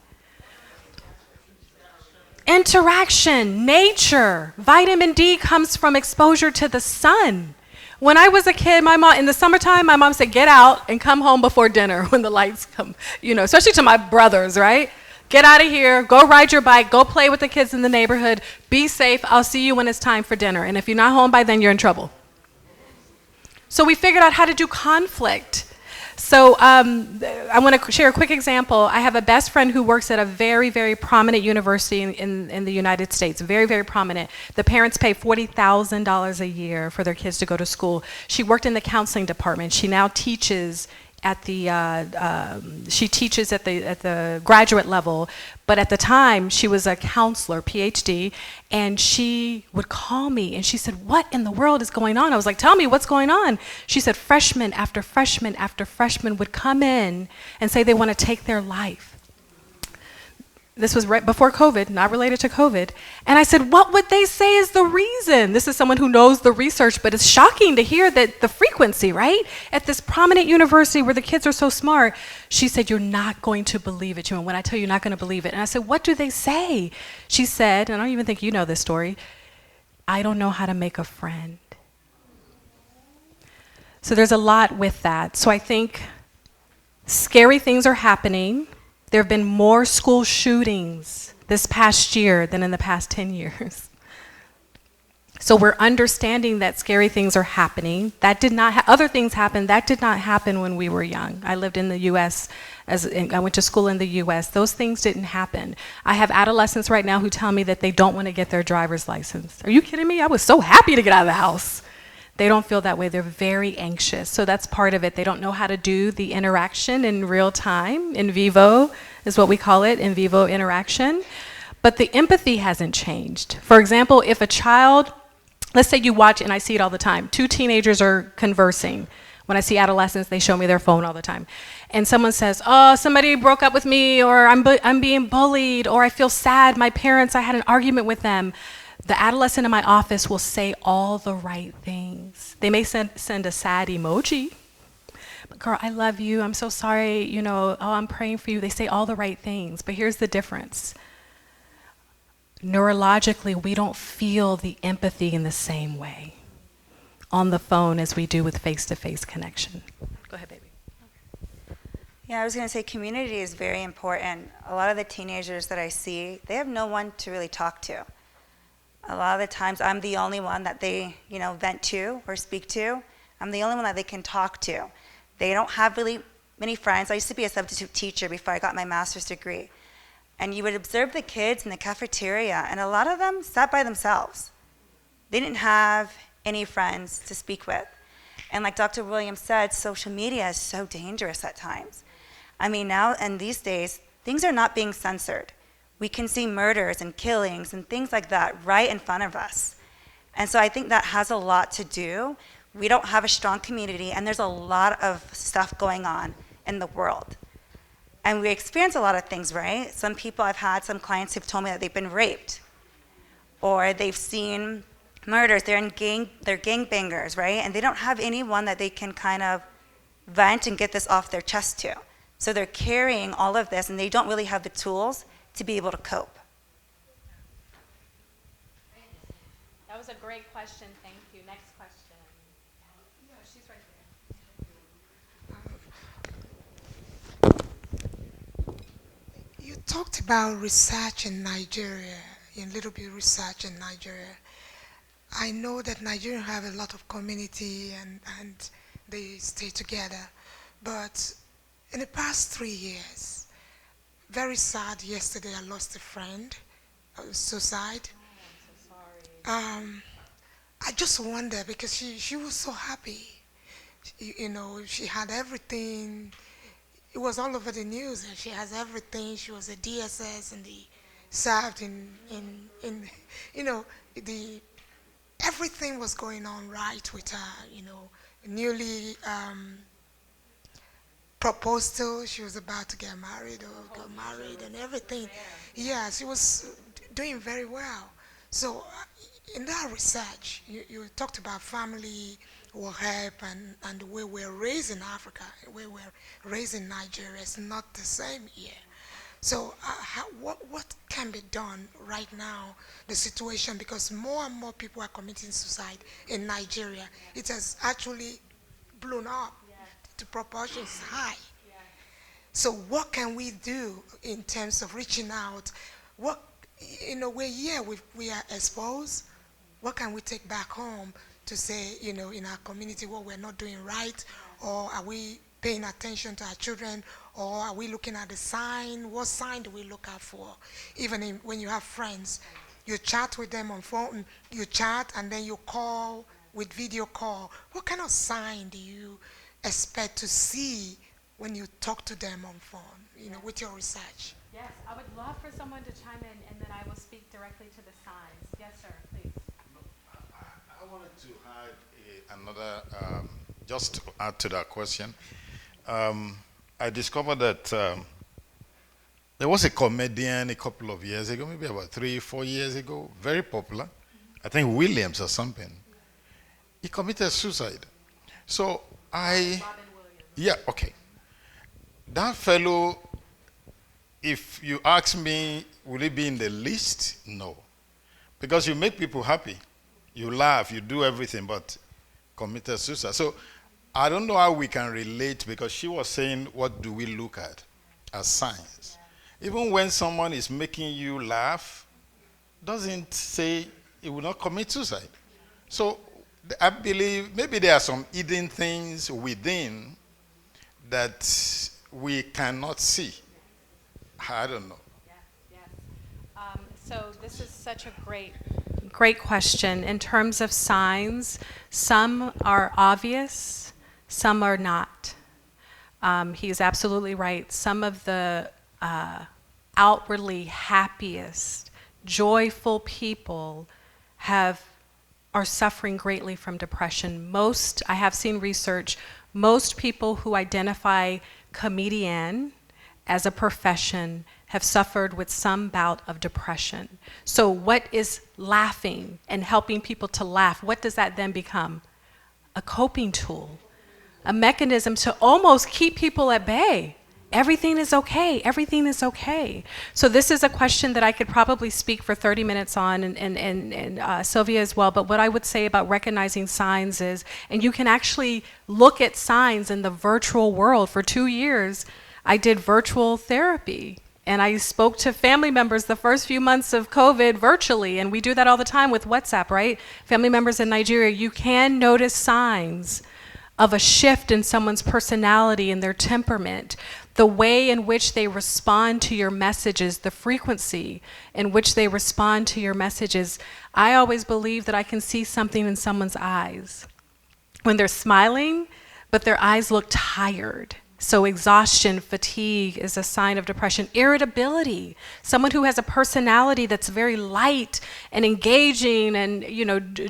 Interaction, nature. Vitamin D comes from exposure to the sun. When I was a kid, my mom, in the summertime, my mom said, get out and come home before dinner when the lights come, especially to my brothers, right? Get out of here, go ride your bike, go play with the kids in the neighborhood, be safe, I'll see you when it's time for dinner. And if you're not home by then, you're in trouble. So we figured out how to do conflict. So I want to share a quick example. I have a best friend who works at a very, very prominent university in the United States, very, very prominent. The parents pay $40,000 a year for their kids to go to school. She worked in the counseling department. She now teaches at the graduate level, but at the time she was a counselor, PhD, and she would call me and she said, what in the world is going on? I was like, tell me what's going on. She said freshman after freshman after freshman would come in and say they want to take their life. This was right before COVID, not related to COVID. And I said, what would they say is the reason? This is someone who knows the research, but it's shocking to hear that the frequency, right? At this prominent university where the kids are so smart. She said, you're not going to believe it, Chinwe. When I tell you, you're not going to believe it. And I said, what do they say? She said, and I don't even think you know this story, I don't know how to make a friend. So there's a lot with that. So I think scary things are happening. There have been more school shootings this past year than in the past 10 years. So we're understanding that scary things are happening. That did not other things happen. That did not happen when we were young. I lived in the U.S. I went to school in the U.S. Those things didn't happen. I have adolescents right now who tell me that they don't want to get their driver's license. Are you kidding me? I was so happy to get out of the house. They don't feel that way. They're very anxious. So that's part of it. They don't know how to do the interaction in real time. In vivo is what we call it, in vivo interaction. But the empathy hasn't changed. For example, if a child, let's say you watch, and I see it all the time, two teenagers are conversing. When I see adolescents, they show me their phone all the time. And someone says, oh, somebody broke up with me, or I'm being bullied, or I feel sad, my parents, I had an argument with them. The adolescent in my office will say all the right things. They may send a sad emoji. But girl, I love you. I'm so sorry. Oh, I'm praying for you. They say all the right things. But here's the difference. Neurologically, we don't feel the empathy in the same way on the phone as we do with face-to-face connection. Go ahead, baby. Yeah, I was going to say community is very important. A lot of the teenagers that I see, they have no one to really talk to. A lot of the times I'm the only one that they, vent to or speak to. I'm the only one that they can talk to. They don't have really many friends. I used to be a substitute teacher before I got my master's degree. And you would observe the kids in the cafeteria, and a lot of them sat by themselves. They didn't have any friends to speak with. And like Dr. Williams said, social media is so dangerous at times. I mean, now and these days, things are not being censored. We can see murders and killings and things like that right in front of us. And so I think that has a lot to do. We don't have a strong community, and there's a lot of stuff going on in the world. And we experience a lot of things, right? Some people, I've had some clients who've told me that they've been raped, or they've seen murders, they're gangbangers, right? And they don't have anyone that they can kind of vent and get this off their chest to. So they're carrying all of this, and they don't really have the tools to be able to cope. That was a great question. Thank you. Next question. Yeah, she's right there. You talked about research in Nigeria, a little bit research in Nigeria. I know that Nigerians have a lot of community and they stay together, but in the past 3 years, very sad, yesterday I lost a friend, suicide. Oh, I'm so sorry. I just wonder because she was so happy. She had everything. It was all over the news and she has everything. She was a DSS and the served in the everything was going on right with her, newly proposed to, she was about to get married or got married and everything. Yeah, she was doing very well. So in that research, you talked about family will help and the way we're raised in Africa, the way we're raised in Nigeria is not the same here. So what can be done right now, the situation, because more and more people are committing suicide in Nigeria. It has actually blown up to proportions high. So what can we do in terms of reaching out? What, we're here, we are exposed. What can we take back home to say, in our community what we're not doing right? Or are we paying attention to our children? Or are we looking at the sign? What sign do we look out for? Even when you have friends, you chat with them on phone, you chat and then you call with video call. What kind of sign do you expect to see when you talk to them on phone, with your research? Yes, I would love for someone to chime in, and then I will speak directly to the signs. Yes, sir, please. I wanted to add another, just to add to that question. I discovered that there was a comedian a couple of years ago, maybe about 3-4 years ago, very popular. I think Williams or something. He committed suicide. So Robin Williams. yeah, okay. That fellow, if you ask me, will he be in the list? No. Because you make people happy. You laugh, you do everything, but committed suicide. So I don't know how we can relate, because she was saying, what do we look at as signs? Even when someone is making you laugh, doesn't say he will not commit suicide. So I believe maybe there are some hidden things within that we cannot see. I don't know. Yes, yes. So this is such a great question. In terms of signs, some are obvious, some are not. He is absolutely right. Some of the outwardly happiest, joyful people are suffering greatly from depression. I have seen research, most people who identify comedian as a profession have suffered with some bout of depression. So what is laughing and helping people to laugh? What does that then become? A coping tool, a mechanism to almost keep people at bay. Everything is okay. Everything is okay. So this is a question that I could probably speak for 30 minutes on, and Sylvia as well. But what I would say about recognizing signs is, and you can actually look at signs in the virtual world. For 2 years, I did virtual therapy. And I spoke to family members the first few months of COVID virtually, and we do that all the time with WhatsApp, right? Family members in Nigeria, you can notice signs of a shift in someone's personality and their temperament, the way in which they respond to your messages, the frequency in which they respond to your messages. I always believe that I can see something in someone's eyes when they're smiling, but their eyes look tired. So exhaustion, fatigue is a sign of depression. Irritability, someone who has a personality that's very light and engaging and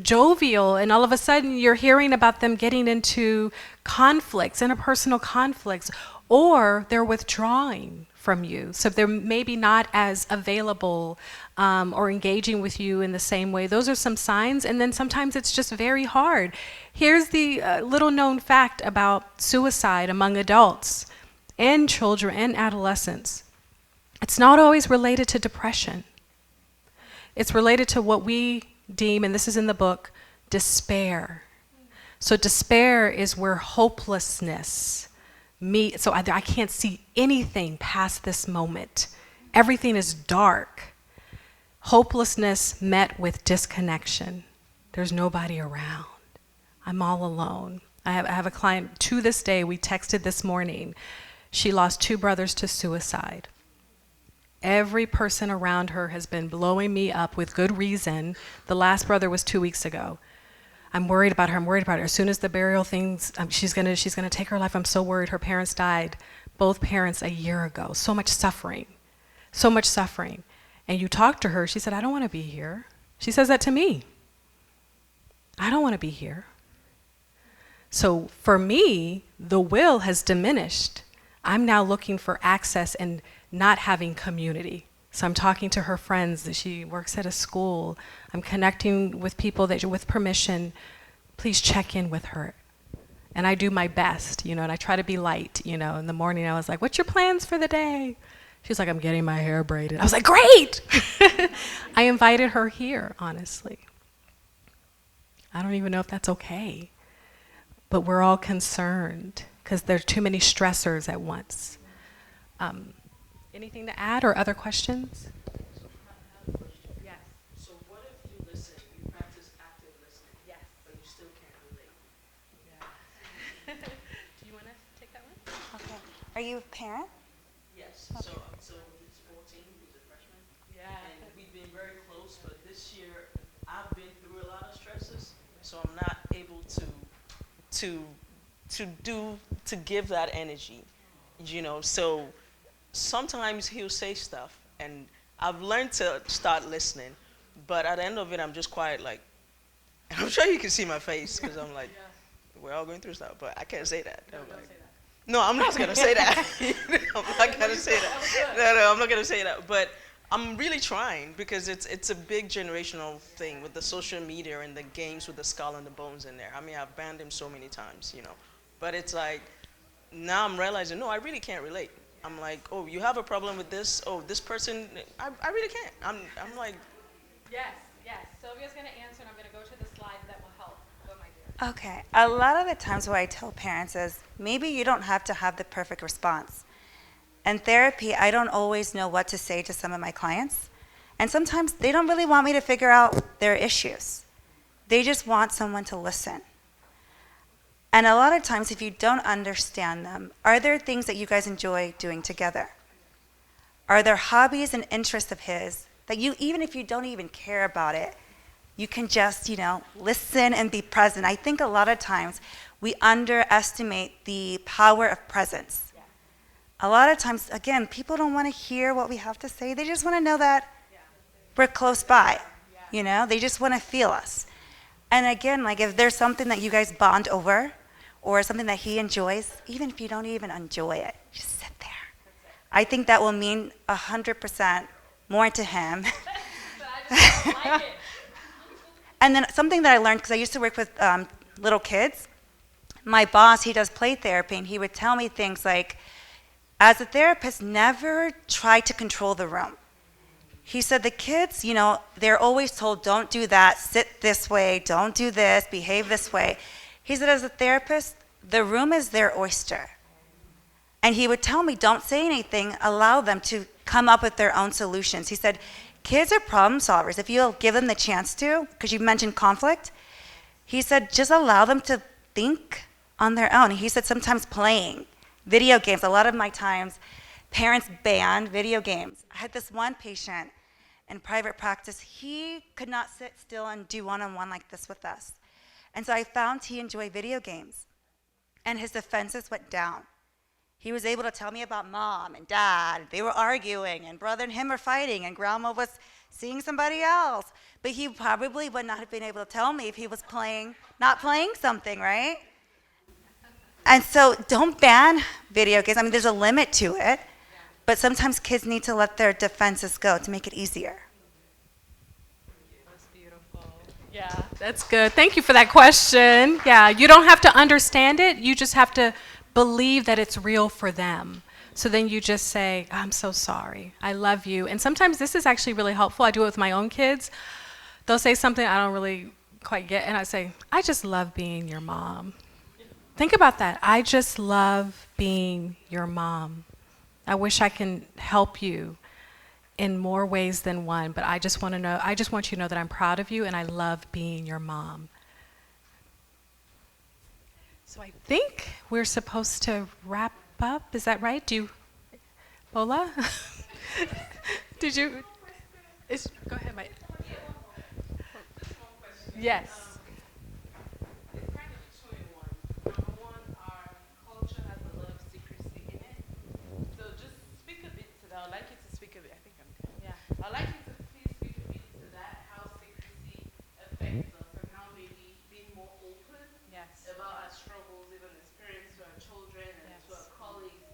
jovial, and all of a sudden you're hearing about them getting into conflicts, interpersonal conflicts, or they're withdrawing from you. So they're maybe not as available or engaging with you in the same way. Those are some signs. And then sometimes it's just very hard. Here's the little known fact about suicide among adults. and children and adolescents, it's not always related to depression. It's related to what we deem, and this is in the book, despair. So despair is where hopelessness meets. So I can't see anything past this moment. Everything is dark. Hopelessness met with disconnection. There's nobody around. I'm all alone. I have a client, to this day, we texted this morning. She lost 2 brothers to suicide. Every person around her has been blowing me up with good reason. The last brother was 2 weeks ago. I'm worried about her. I'm worried about her. As soon as the burial things, she's gonna take her life. I'm so worried. Her parents died, both parents, a year ago. So much suffering, so much suffering. And you talk to her. She said, "I don't want to be here." She says that to me. I don't want to be here. So for me, the will has diminished. I'm now looking for access and not having community. So I'm talking to her friends that she works at a school. I'm connecting with people that, with permission, please check in with her. And I do my best, and I try to be light, In the morning I was like, "What's your plans for the day?" She's like, "I'm getting my hair braided." I was like, "Great!" I invited her here, honestly. I don't even know if that's okay. But we're all concerned because there's too many stressors at once. Anything to add or other questions? Yes. So what if you listen, you practice active listening, Yes. but you still can't relate? Yeah. Do you want to take that one? Okay. Are you a parent? Yes. So he's 14, he's a freshman. Yeah. And we've been very close, but this year I've been through a lot of stresses, so I'm not able to give that energy, so sometimes he'll say stuff and I've learned to start listening, but at the end of it I'm just quiet, like, and I'm sure you can see my face because I'm like, we're all going through stuff, but I can't say that. No, I'm not gonna say that. I'm not gonna say that. No, I'm not gonna say that. But I'm really trying because it's a big generational thing with the social media and the games with the skull and the bones in there. I mean, I've banned him so many times, But it's like, now I'm realizing, no, I really can't relate. I'm like, oh, you have a problem with this? Oh, this person, I really can't. I'm like. Yes. Sylvia's going to answer, and I'm going to go to the slide that will help. Go, my dear. Okay. A lot of the times what I tell parents is maybe you don't have to have the perfect response. In therapy, I don't always know what to say to some of my clients. And sometimes they don't really want me to figure out their issues. They just want someone to listen. And a lot of times, if you don't understand them, are there things that you guys enjoy doing together? Are there hobbies and interests of his that you, even if you don't even care about it, you can just, listen and be present? I think a lot of times we underestimate the power of presence. Yeah. A lot of times, again, people don't want to hear what we have to say. They just want to know that we're close by. They just want to feel us. And again, like if there's something that you guys bond over or something that he enjoys, even if you don't even enjoy it, just sit there. I think that will mean 100% more to him. But I just don't like it. And then something that I learned, because I used to work with little kids, my boss, he does play therapy, and he would tell me things like, as a therapist, never try to control the room. He said the kids, they're always told, don't do that, sit this way, don't do this, behave this way. He said, as a therapist, the room is their oyster. And he would tell me, don't say anything, allow them to come up with their own solutions. He said, kids are problem solvers. If you'll give them the chance to, because you mentioned conflict, he said, just allow them to think on their own. He said sometimes playing video games. A lot of my times, parents ban video games. I had this one patient in private practice. He could not sit still and do one-on-one like this with us. And so I found he enjoyed video games. And his defenses went down. He was able to tell me about mom and dad. They were arguing, and brother and him were fighting, and grandma was seeing somebody else. But he probably would not have been able to tell me if he was not playing something, right? And so don't ban video games. I mean, there's a limit to it. But sometimes kids need to let their defenses go to make it easier. That's beautiful. Yeah, that's good. Thank you for that question. Yeah, you don't have to understand it. You just have to believe that it's real for them. So then you just say, I'm so sorry. I love you. And sometimes this is actually really helpful. I do it with my own kids. They'll say something I don't really quite get, and I say, I just love being your mom. Think about that. I just love being your mom. I wish I can help you in more ways than one, but I just want you to know that I'm proud of you and I love being your mom. So I think we're supposed to wrap up. Is that right? Bola? Did you? Go ahead, Mike. Yes. It's kind of a two-in-one. Number one, our culture has a lot of secrecy in it. So just speak a bit to that. I'd like you to speak a bit. I think I'm good. Yeah. I'd like you to please speak a bit to that, how secrecy affects us and how maybe being more open about our struggles, even as parents to our children and to our colleagues,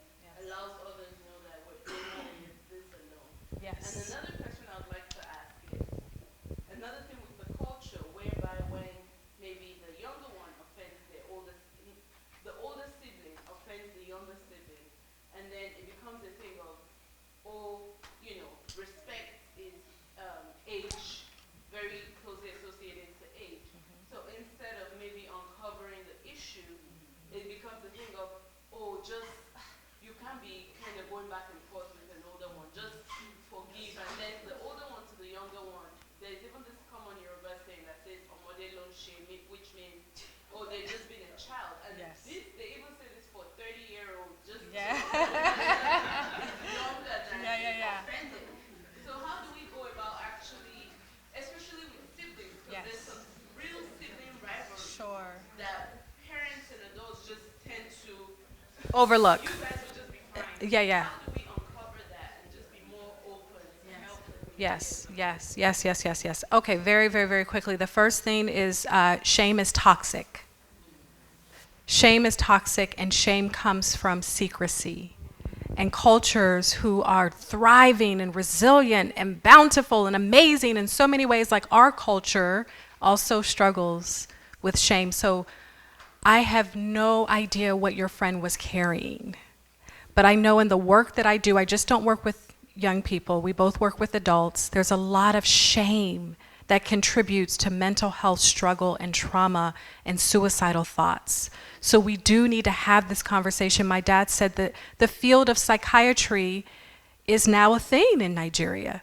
allows others to know that we're not in this alone. Yes. And another question I would like to ask is, another thing with the culture, whereby when maybe the younger one offends the older sibling offends the younger sibling, and then it becomes a thing of, respect is age, very closely associated to age. So instead of maybe uncovering the issue, it becomes a thing of, you can't be kind of going back and forth with an older one, just forgive. And then the older one to the younger one, there's even this common Yoruba saying that says, "Omode lo shame," which means, they've just been a child. And they even say this for 30-year-olds, just younger than offended. So how do we go about actually, especially with siblings, because there's some real sibling rivalry that parents and adults just tend to Overlook. You guys will just be fine. Yeah. How do we uncover that and just be more open and help the Yes. Okay, very, very, very quickly. The first thing is shame is toxic. Shame is toxic, and shame comes from secrecy. And cultures who are thriving and resilient and bountiful and amazing in so many ways, like our culture, also struggles with shame. So I have no idea what your friend was carrying. But I know in the work that I do, I just don't work with young people. We both work with adults. There's a lot of shame that contributes to mental health struggle and trauma and suicidal thoughts. So we do need to have this conversation. My dad said that the field of psychiatry is now a thing in Nigeria,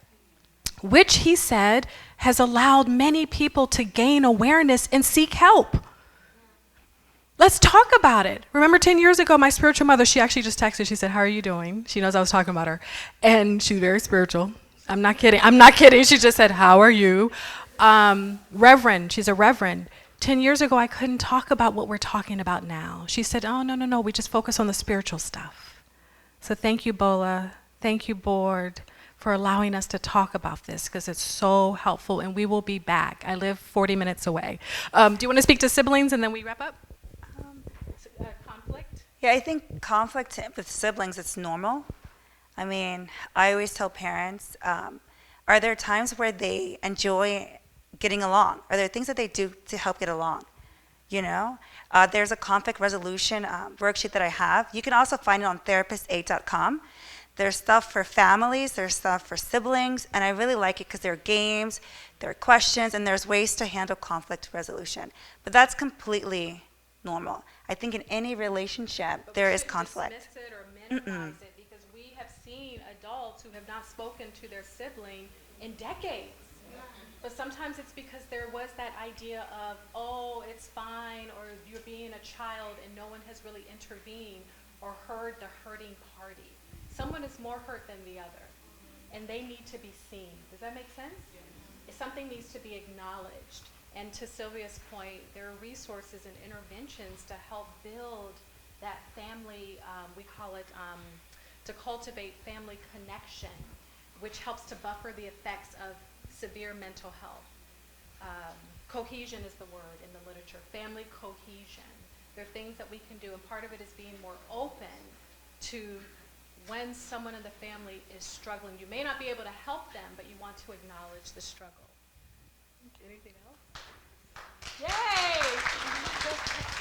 which he said has allowed many people to gain awareness and seek help. Let's talk about it. Remember 10 years ago, my spiritual mother, she actually just texted. She said, "How are you doing?" She knows I was talking about her. And she's very spiritual. I'm not kidding. She just said, "How are you?" Reverend, she's a reverend. 10 years ago, I couldn't talk about what we're talking about now. She said, "Oh, no, we just focus on the spiritual stuff." So thank you, Bola. Thank you, board, for allowing us to talk about this, because it's so helpful, and we will be back. I live 40 minutes away. Do you want to speak to siblings, and then we wrap up? Conflict? Yeah, I think conflict with siblings, it's normal. I mean, I always tell parents, are there times where they enjoy getting along? Are there things that they do to help get along? There's a conflict resolution worksheet that I have. You can also find it on therapistaid.com. There's stuff for families, there's stuff for siblings, and I really like it because there are games, there are questions, and there's ways to handle conflict resolution. But that's completely normal. I think in any relationship, there is conflict. Dismiss it or minimize it, because we have seen adults who have not spoken to their sibling in decades. But sometimes it's because there was that idea of, it's fine, or you're being a child and no one has really intervened or heard the hurting party. Someone is more hurt than the other, and they need to be seen. Does that make sense? Something needs to be acknowledged. And to Sylvia's point, there are resources and interventions to help build that family, we call it, to cultivate family connection, which helps to buffer the effects of severe mental health. Cohesion is the word in the literature, family cohesion. There are things that we can do, and part of it is being more open to when someone in the family is struggling. You may not be able to help them, but you want to acknowledge the struggle. Anything else? Yay!